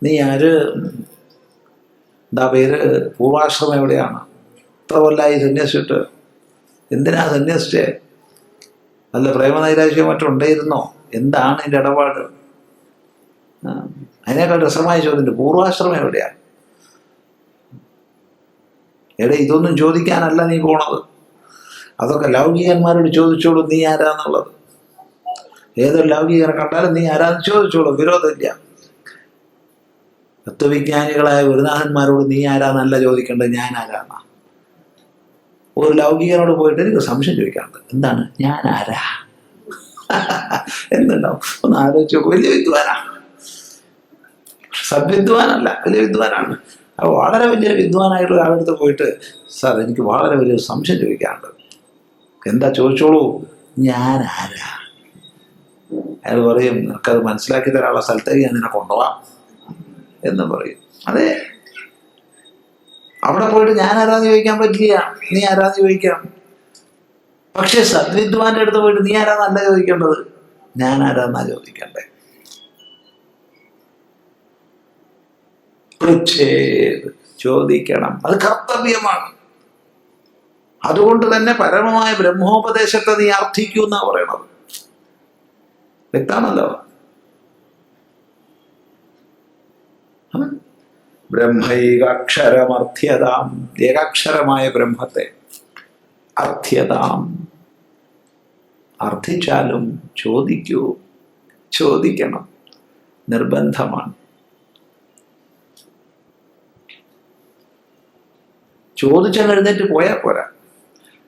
നീ ആര്, എന്താ പേര്, പൂർവാശ്രമം എവിടെയാണ്, എത്ര കൊല്ലായി സന്യസിച്ചിട്ട്, എന്തിനാ സന്യസിച്ചേ, നല്ല പ്രേമനൈരാശ്യം മറ്റും ഉണ്ടായിരുന്നോ, എന്താണ് എൻ്റെ ഇടപാട്? അതിനേക്കാൾ രസമായ ചോദ്യം, പൂർവാശ്രമം എവിടെയാണ്? എവിടെ ഇതൊന്നും ചോദിക്കാനല്ല നീ പോണത്. അതൊക്കെ ലൗകികന്മാരോട് ചോദിച്ചോളൂ നീ ആരാന്നുള്ളത്. ഏതൊരു ലൗകികനെ കണ്ടാലും നീ ആരാന്ന് ചോദിച്ചോളൂ, വിരോധമില്ല. തത്വവിജ്ഞാനികളായ ഗുരുനാഥന്മാരോട് നീ ആരാന്നല്ല ചോദിക്കേണ്ടത്, ഞാൻ ആരാന്നാ. ഒരു ലൗകികനോട് പോയിട്ട് എനിക്ക് സംശയം ചോദിക്കാറുണ്ട്, എന്താണ് ഞാൻ ആരാ എന്നുണ്ടാവും. ഒന്ന് ആലോചിച്ച് നോക്കും. വലിയ വിദ്വാനാണ്, സദ്വിദ്വാനല്ല, വലിയ വിദ്വാനാണ്. അപ്പോൾ വളരെ വലിയൊരു വിദ്വാനായിട്ടുള്ള ഒരാളടുത്ത് പോയിട്ട്, സാർ എനിക്ക് വളരെ വലിയൊരു സംശയം ചോദിക്കാനുണ്ട്. എന്താ, ചോദിച്ചോളൂ. ഞാൻ ആരാ? അയാൾ പറയും, നിനക്കത് മനസ്സിലാക്കി തരാനുള്ള സ്ഥലത്തേക്ക് ഞാൻ നിന്നെ കൊണ്ടുപോവാം എന്ന് പറയും. അതെ, അവിടെ പോയിട്ട് ഞാൻ ആരാന്ന് ചോദിക്കാൻ പറ്റില്ല, നീ ആരാന്ന് ചോദിക്കാം. പക്ഷെ സദ്വിദ്വാന്റെ അടുത്ത് പോയിട്ട് നീ ആരാന്നല്ല ചോദിക്കേണ്ടത്, ഞാൻ ആരാന്നാ ചോദിക്കണ്ടേ. ചോദിക്കണം, അത് കർത്തവ്യമാണ്. അതുകൊണ്ട് തന്നെ പരമമായ ബ്രഹ്മോപദേശത്തെ നീ അർത്ഥിക്കൂ എന്നാ പറയണത്. വ്യക്തമാണല്ലോ. ബ്രഹ്മൈകാക്ഷരമർത്ഥ്യതാം, ഏകാക്ഷരമായ ബ്രഹ്മത്തെ അർത്ഥ്യതാം, അർത്ഥിച്ചാലും ചോദിക്കൂ, ചോദിക്കണം, നിർബന്ധമാണ്. ചോദിച്ചാൽ എഴുന്നേറ്റ് പോയാൽ പോരാ.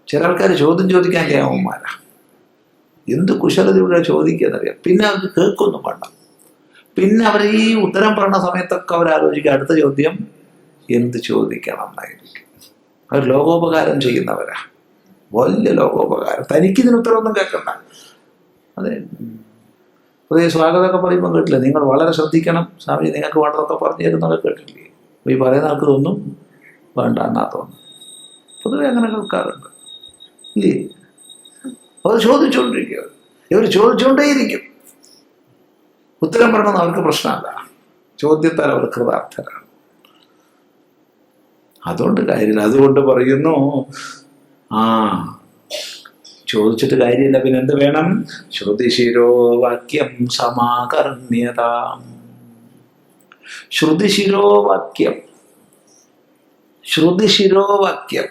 ചില ആൾക്കാർ ചോദ്യം ചോദിക്കാൻ കേമന്മാരാ. എന്ത് കുശലതയുടെ ചോദിക്കുന്നറിയാം. പിന്നെ അവർക്ക് കേൾക്കൊന്നും വേണ്ട. പിന്നെ അവർ ഈ ഉത്തരം പറയുന്ന സമയത്തൊക്കെ അവരാലോചിക്കുക അടുത്ത ചോദ്യം എന്ത് ചോദിക്കണം എന്നായിരിക്കും. അവർ ലോകോപകാരം ചെയ്യുന്നവരാ, വലിയ ലോകോപകാരം. തനിക്കിതിന് ഉത്തരവൊന്നും കേൾക്കണ്ട. അതെ, പുതിയ സ്വാഗതമൊക്കെ പറയുമ്പോൾ കേട്ടില്ലേ, നിങ്ങൾ വളരെ ശ്രദ്ധിക്കണം, സ്വാമി നിങ്ങൾക്ക് വേണ്ടതൊക്കെ പറഞ്ഞു തരുന്നതൊക്കെ കേട്ടില്ലേ. ഈ പറയുന്ന ആൾക്കതൊന്നും വേണ്ട എന്നാ തോന്നുന്നു. പൊതുവെ അങ്ങനെ കേൾക്കാറുണ്ട് ഇല്ലേ. അവർ ചോദിച്ചുകൊണ്ടിരിക്കും, ഇവർ ചോദിച്ചുകൊണ്ടേയിരിക്കും. ഉത്തരം പറയണമെന്ന് അവർക്ക് പ്രശ്നമല്ല, ചോദ്യത്താൽ അവർ കൃതാർത്ഥരാണ്. അതുകൊണ്ട് കാര്യമില്ല. അതുകൊണ്ട് പറയുന്നു, ചോദിച്ചിട്ട് കാര്യമില്ല, പിന്നെ എന്ത് വേണം? ശ്രുതിശിരോ വാക്യം സമാകർണ്യതാം. ശ്രുതിശിരോ വാക്യം, ശ്രുതിശിരോ വാക്യം,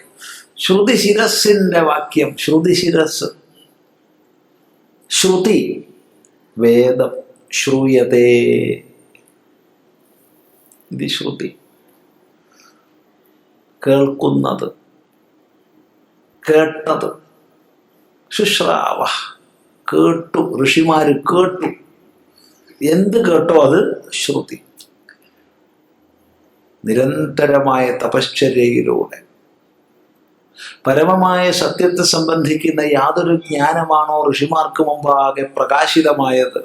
ശ്രുതിശിരസിന്റെ വാക്യം. ശ്രുതിശിരസ്, ശ്രുതി വേദം, ശ്രൂയതേ ഇത് ശ്രുതി, കേൾക്കുന്നത്, കേട്ടത്. ശുശ്രാവ, കേട്ടു, ഋഷിമാര് കേട്ടു. എന്ത് കേട്ടോ അത് ശ്രുതി. നിരന്തരമായ തപശ്ചര്യയിലൂടെ പരമമായ സത്യത്തെ സംബന്ധിക്കുന്ന യാതൊരു ജ്ഞാനമാണോ ഋഷിമാർക്ക് മുമ്പാകെ പ്രകാശിതമായത്,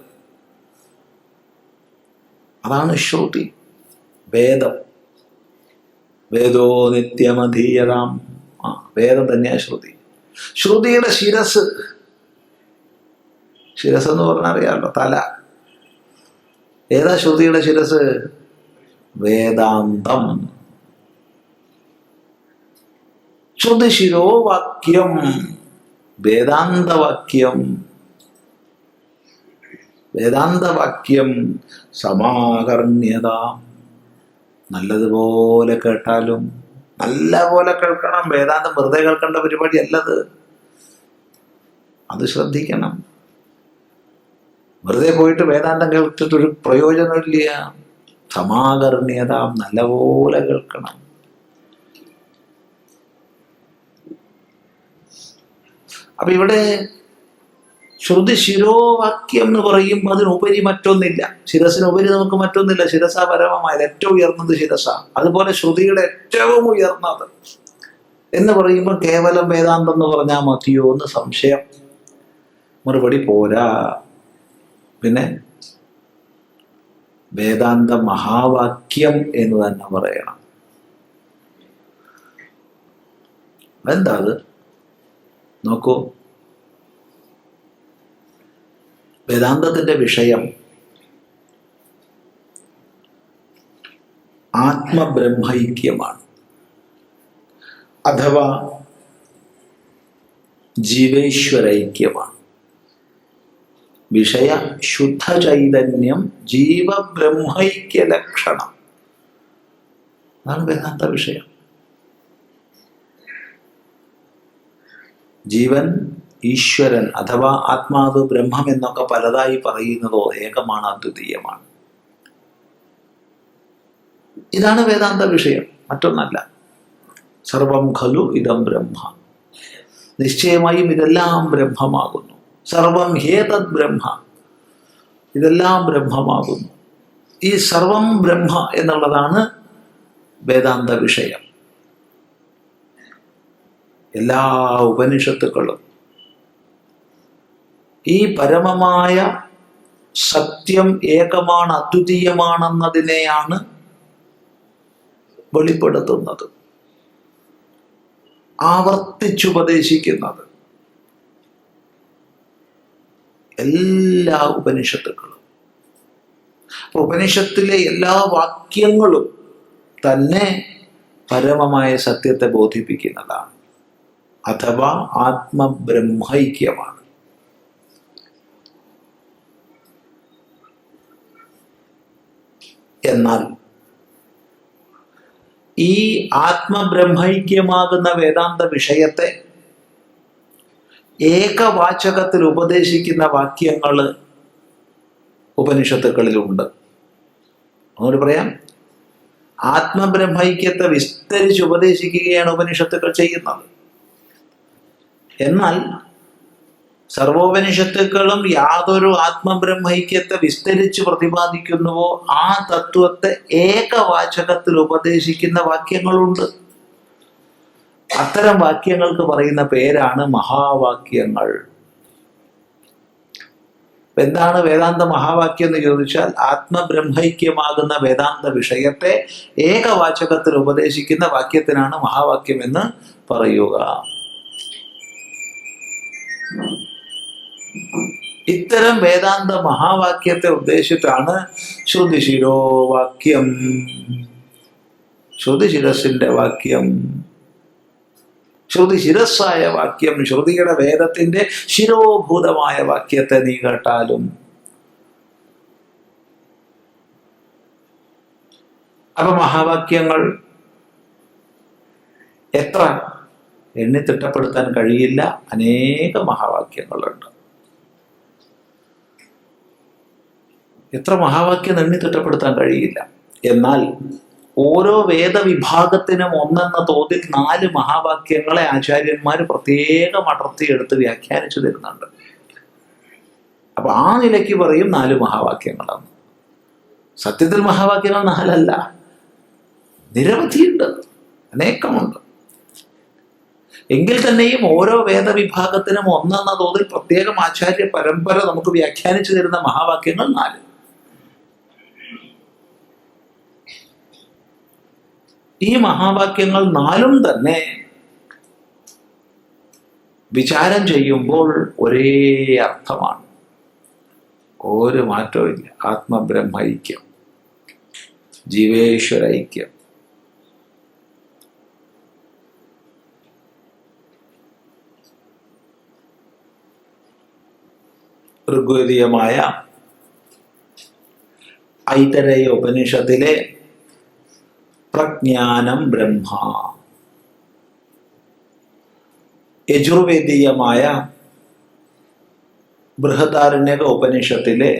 അതാണ് ശ്രുതി. വേദം, വേദോ നിത്യമധീയതാം. വേദം തന്നെയാണ് ശ്രുതി. ശ്രുതിയുടെ ശിരസ്, ശിരസ് എന്ന് പറഞ്ഞാൽ അറിയാമല്ലോ, തല. ഏതാ ശ്രുതിയുടെ ശിരസ്? വേദാന്തം. ശ്രുതിശിരോ വാക്യം, വേദാന്തവാക്യം. വേദാന്തവാക്യം സമാകർണ്യത. നല്ലതുപോലെ കേട്ടാലും, നല്ല പോലെ കേൾക്കണം. വേദാന്തം വെറുതെ കേൾക്കേണ്ട പരിപാടി അല്ലത്, അത് ശ്രദ്ധിക്കണം. വെറുതെ പോയിട്ട് വേദാന്തം കേട്ടിട്ടൊരു പ്രയോജനമില്ല. സമാകർണ്യത, നല്ലപോലെ കേൾക്കണം. അപ്പൊ ഇവിടെ ശ്രുതി ശിരോവാക്യം എന്ന് പറയുമ്പോൾ അതിനുപരി മറ്റൊന്നില്ല. ശിരസിനുപരി നമുക്ക് മറ്റൊന്നില്ല. ശിരസ പരമമായത്, ഏറ്റവും ഉയർന്നത് ശിരസ. അതുപോലെ ശ്രുതിയുടെ ഏറ്റവും ഉയർന്നത് എന്ന് പറയുമ്പോൾ കേവലം വേദാന്തം എന്ന് പറഞ്ഞാൽ മതിയോ എന്ന് സംശയം. മറുപടി പോരാ. പിന്നെ വേദാന്ത മഹാവാക്യം എന്ന് തന്നെ പറയണം. എന്താ അത് നോക്കൂ. വേദാന്തത്തിന്റെ വിഷയം ആത്മബ്രഹ്മൈക്യമാണ്, അഥവാ ജീവേശ്വരൈക്യമാണ്. വിഷയ ശുദ്ധ ചൈതന്യം ജീവബ്രഹ്മൈക്യ ലക്ഷണം. അതാണ് വേദാന്ത വിഷയം. ജീവൻ ഈശ്വരൻ അഥവാ ആത്മാവ് ബ്രഹ്മം എന്നൊക്കെ പലതായി പറയുന്നതോ ഏകമാണ്, അദ്വിതീയമാണ്. ഇതാണ് വേദാന്ത വിഷയം, മറ്റൊന്നല്ല. സർവം ഖലു ഇദം ബ്രഹ്മ. നിശ്ചയമായും ഇതെല്ലാം ബ്രഹ്മമാകുന്നു. സർവം ഹേതദ് ബ്രഹ്മ, ഇതെല്ലാം ബ്രഹ്മമാകുന്നു. ഈ സർവം ബ്രഹ്മ എന്നുള്ളതാണ് വേദാന്ത വിഷയം. എല്ലാ ഉപനിഷത്തുക്കളും ഈ പരമമായ സത്യം ഏകമാണ്, അദ്വിതീയമാണെന്നതിനെയാണ് വെളിപ്പെടുത്തുന്നത്, ആവർത്തിച്ചുപദേശിക്കുന്നത്. എല്ലാ ഉപനിഷത്തുക്കളും. ഉപനിഷത്തിലെ എല്ലാ വാക്യങ്ങളും തന്നെ പരമമായ സത്യത്തെ ബോധിപ്പിക്കുന്നതാണ്, അഥവാ ആത്മബ്രഹ്മൈക്യമാണ്. എന്നാൽ ഈ ആത്മബ്രഹ്മൈക്യമാകുന്ന വേദാന്ത വിഷയത്തെ ഏകവാചകത്തിൽ ഉപദേശിക്കുന്ന വാക്യങ്ങൾ ഉപനിഷത്തുക്കളിലുണ്ട്. അതുകൊണ്ട് പറയാം, ആത്മബ്രഹ്മൈക്യത്തെ വിസ്തരിച്ച് ഉപദേശിക്കുകയാണ് ഉപനിഷത്തുക്കൾ ചെയ്യുന്നത്. എന്നാൽ സർവോപനിഷത്തുക്കളും യാതൊരു ആത്മബ്രഹ്മൈക്യത്തെ വിസ്തരിച്ച് പ്രതിപാദിക്കുന്നുവോ ആ തത്വത്തെ ഏകവാചകത്തിൽ ഉപദേശിക്കുന്ന വാക്യങ്ങളുണ്ട്. അത്തരം വാക്യങ്ങൾക്ക് പറയുന്ന പേരാണ് മഹാവാക്യങ്ങൾ. എന്താണ് വേദാന്ത മഹാവാക്യം എന്ന് ചോദിച്ചാൽ, ആത്മബ്രഹ്മൈക്യമാകുന്ന വേദാന്ത വിഷയത്തെ ഏകവാചകത്തിൽ ഉപദേശിക്കുന്ന വാക്യത്തിനാണ് മഹാവാക്യം എന്ന് പറയുക. ഇത്തരം വേദാന്ത മഹാവാക്യത്തെ ഉദ്ദേശിച്ചാണ് ശ്രുതിശിരോവാക്യം, ശ്രുതിശിരസിന്റെ വാക്യം, ശ്രുതിശിരസ്സായ വാക്യം, ശ്രുതിയുടെ വേദത്തിന്റെ ശിരോഭൂതമായ വാക്യത്തെ നീ കേട്ടാലും. അപ്പൊ മഹാവാക്യങ്ങൾ എത്ര എണ്ണി തിട്ടപ്പെടുത്താൻ കഴിയില്ല, അനേക മഹാവാക്യങ്ങളുണ്ട്. എത്ര മഹാവാക്യം എണ്ണി തിട്ടപ്പെടുത്താൻ കഴിയില്ല. എന്നാൽ ഓരോ വേദവിഭാഗത്തിനും ഒന്നെന്ന തോതിൽ 4 മഹാവാക്യങ്ങളെ ആചാര്യന്മാർ പ്രത്യേകം അടർത്തിയെടുത്ത് വ്യാഖ്യാനിച്ചു തരുന്നുണ്ട്. അപ്പൊ ആ നിലയ്ക്ക് പറയും 4 മഹാവാക്യങ്ങളാണ്. സത്യത്തിൽ മഹാവാക്യങ്ങൾ 4 അല്ല, നിരവധിയുണ്ട്, അനേകമുണ്ട്. എങ്കിൽ തന്നെയും ഓരോ വേദവിഭാഗത്തിനും ഒന്നെന്ന തോതിൽ പ്രത്യേകം ആചാര്യ പരമ്പര നമുക്ക് വ്യാഖ്യാനിച്ചു തരുന്ന മഹാവാക്യങ്ങൾ 4. ഈ മഹാവാക്യങ്ങൾ 4 തന്നെ വിചാരം ചെയ്യുമ്പോൾ ഒരേ അർത്ഥമാണ്, ഒരു മാറ്റവും ഇല്ല. ആത്മബ്രഹ്മ ഐക്യം, ജീവേശ്വര ഐക്യം. ഋഗ്വേദീയമായ ഐതരേയ ഉപനിഷത്തിലെ പ്രജ്ഞാനം ബ്രഹ്മ, യജുർവേദീയമായ ബൃഹദാരണ്യക ഉപനിഷത്തിലെ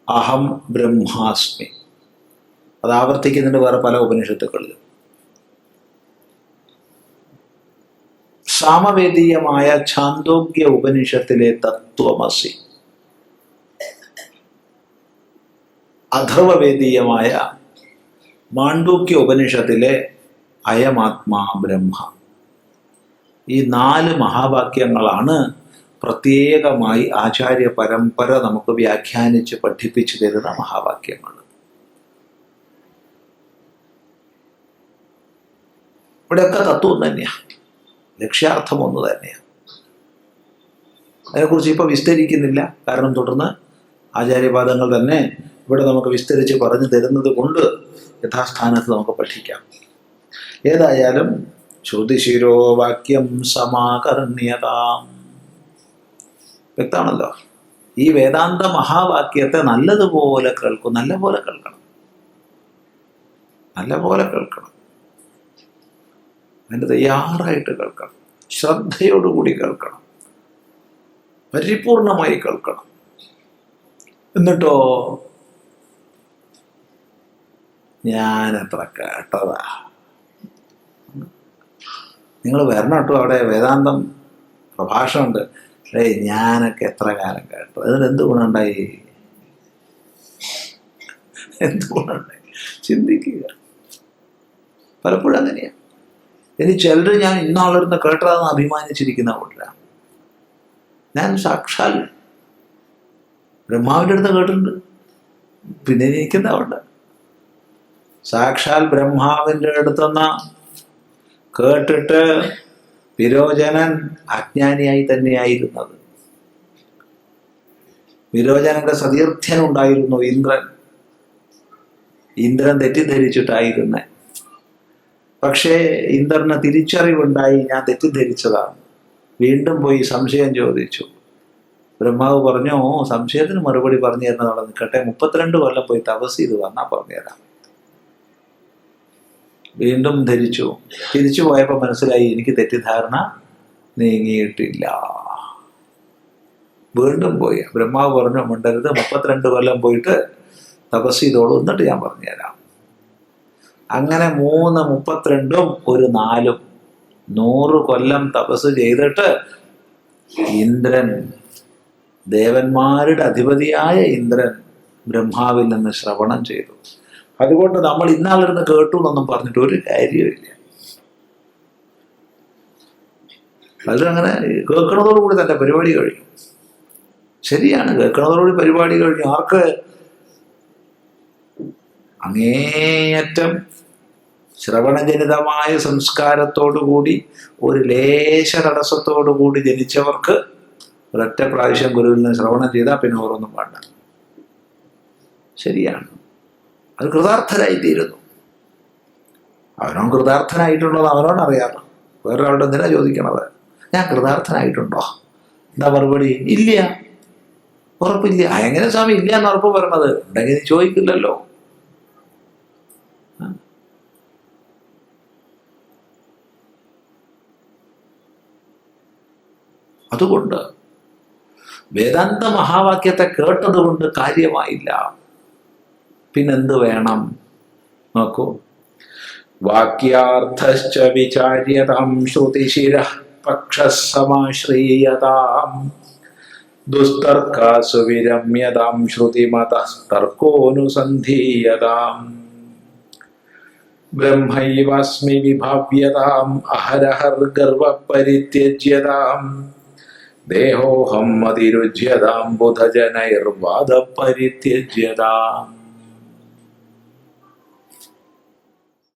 അഹം ബ്രഹ്മാസ്മി, അത് ആവർത്തിക്കുന്നുണ്ട് വേറെ പല ഉപനിഷത്തുക്കളിലും. സാമവേദീയമായ ഛാന്തോഗ്യ ഉപനിഷത്തിലെ തത്വമസി, അഥർവവേദീയമായ മാണ്ഡൂക്യ ഉപനിഷത്തിലെ അയമാത്മാ ബ്രഹ്മ. ഈ 4 മഹാവാക്യങ്ങളാണ് പ്രത്യേകമായി ആചാര്യ പരമ്പര നമുക്ക് വ്യാഖ്യാനിച്ച് പഠിപ്പിച്ചു തരുന്ന മഹാവാക്യങ്ങൾ. ഇവിടെയൊക്കെ തത്വം തന്നെയാണ്, ലക്ഷ്യാർത്ഥം ഒന്ന് തന്നെയാണ്. അതിനെക്കുറിച്ച് ഇപ്പോൾ വിസ്തരിക്കുന്നില്ല, കാരണം തുടർന്ന് ആചാര്യപാദങ്ങൾ തന്നെ ഇവിടെ നമുക്ക് വിസ്തരിച്ച് പറഞ്ഞു തരുന്നത് കൊണ്ട് യഥാസ്ഥാനത്ത് നമുക്ക് പഠിക്കാം. ഏതായാലും ശ്രുതിശിരോവാക്യം സമാകർണ്യതാം, വ്യക്തമാണല്ലോ. ഈ വേദാന്ത മഹാവാക്യത്തെ നല്ലതുപോലെ കേൾക്കും, നല്ലപോലെ കേൾക്കണം, നല്ലപോലെ കേൾക്കണം, അതിന് തയ്യാറായിട്ട് കേൾക്കണം, ശ്രദ്ധയോടുകൂടി കേൾക്കണം, പരിപൂർണമായി കേൾക്കണം. എന്നിട്ടോ ഞാനെത്ര കേട്ടതാ, നിങ്ങൾ വരണം കേട്ടോ, അവിടെ വേദാന്തം പ്രഭാഷണമുണ്ട്. ഞാനൊക്കെ എത്ര കാലം കേട്ടു, അതിന് എന്ത് ഗുണമുണ്ടായി, എന്ത് ഗുണമുണ്ടായി ചിന്തിക്കുക. പലപ്പോഴും അങ്ങനെയാണ്. ഇനി ചിലർ ഞാൻ ഇന്നാളിരുന്ന് കേട്ടതെന്ന് അഭിമാനിച്ചിരിക്കുന്ന കൂട്ടരാണ്. ഞാൻ സാക്ഷാൽ ബ്രഹ്മാവിൻ്റെ അടുത്ത് കേട്ടിട്ടുണ്ട്. പിന്നെ എനിക്കെന്താവുണ്ട്? സാക്ഷാൽ ബ്രഹ്മാവിൻ്റെ അടുത്തുനിന്ന് കേട്ടിട്ട് വിരോചനൻ അജ്ഞാനിയായി തന്നെയായിരുന്നത്. വിരോചനന്റെ സതീർത്ഥ്യനുണ്ടായിരുന്നു ഇന്ദ്രൻ. ഇന്ദ്രൻ തെറ്റിദ്ധരിച്ചിട്ടായിരുന്നേ. പക്ഷേ ഇന്ദ്രന് തിരിച്ചറിവുണ്ടായി, ഞാൻ തെറ്റിദ്ധരിച്ചതാണ്. വീണ്ടും പോയി സംശയം ചോദിച്ചു. ബ്രഹ്മാവ് പറഞ്ഞു, സംശയത്തിന് മറുപടി പറഞ്ഞു തരുന്നതോടെ നിൽക്കട്ടെ, 32 കൊല്ലം പോയി തപസ് ചെയ്ത് വന്നാൽ പറഞ്ഞുതരാം. വീണ്ടും ധരിച്ചു. തിരിച്ചു പോയപ്പോൾ മനസ്സിലായി എനിക്ക് തെറ്റിദ്ധാരണ നീങ്ങിയിട്ടില്ല. വീണ്ടും പോയി. ബ്രഹ്മാവ് പറഞ്ഞു, മിണ്ടരുത്, 32 കൊല്ലം പോയിട്ട് തപസ് ചെയ്തോളൂ, എന്നിട്ട് ഞാൻ പറഞ്ഞുതരാം. അങ്ങനെ 3, 32, ഒരു 4, 100 കൊല്ലം തപസ് ചെയ്തിട്ട് ഇന്ദ്രൻ, ദേവന്മാരുടെ അധിപതിയായ ഇന്ദ്രൻ ബ്രഹ്മാവിൽ നിന്ന് ശ്രവണം ചെയ്തു. അതുകൊണ്ട് നമ്മൾ ഇന്നാളിരുന്ന് കേട്ടു എന്നൊന്നും പറഞ്ഞിട്ട് ഒരു കാര്യമില്ല. അതിലങ്ങനെ കേൾക്കണതോടുകൂടി തൻ്റെ പരിപാടി കഴിഞ്ഞു. ശരിയാണ്, കേൾക്കണതോടുകൂടി പരിപാടി കഴിഞ്ഞു. ആർക്ക്? അങ്ങേയറ്റം ശ്രവണജനിതമായ സംസ്കാരത്തോടുകൂടി ഒരു ലേശ തടസ്സത്തോടുകൂടി ജനിച്ചവർക്ക് ഒരൊറ്റ പ്രാവശ്യം ഗുരുവിൽ നിന്ന് ശ്രവണം ചെയ്താൽ പിന്നെ ഓരോന്നും വേണ്ട. ശരിയാണ്, അത് കൃതാർത്ഥരായിത്തീരുന്നു. അവനവൻ കൃതാർത്ഥനായിട്ടുണ്ടോന്ന് അവനോടറിയാമോ? വേറൊരാളുടെ എന്തിനാ ചോദിക്കണത്? ഞാൻ കൃതാർത്ഥനായിട്ടുണ്ടോ? എന്താ മറുപടി? ഇല്ല, ഉറപ്പില്ല. എങ്ങനെ സ്വാമി ഇല്ല എന്ന് ഉറപ്പ് പറയണത്? ഉണ്ടെങ്കിൽ ചോദിക്കില്ലല്ലോ. അതുകൊണ്ട് വേദാന്ത മഹാവാക്യത്തെ കേട്ടതുകൊണ്ട് കാര്യമായില്ല. പിന്നെന്ത് വേണം? നോക്കൂ, വാക്യാർത്ഥശ്ച വിചാര്യതാം ശ്രുതിശിരഃ പക്ഷസമാശ്രീയതാം ദുസ്തർക്കാസു വിരമ്യതാം ശ്രുതിമതഃ തർക്കോനുസന്ധീയതാം ബ്രഹ്മൈവാസ്മി വിഭാവ്യതാം അഹരഹർഗർവ പരിത്യജ്യതാം ദേഹോഹം അതിരുജ്യതാം ബുധജനൈർവാദ പരിത്യജ്യതാം.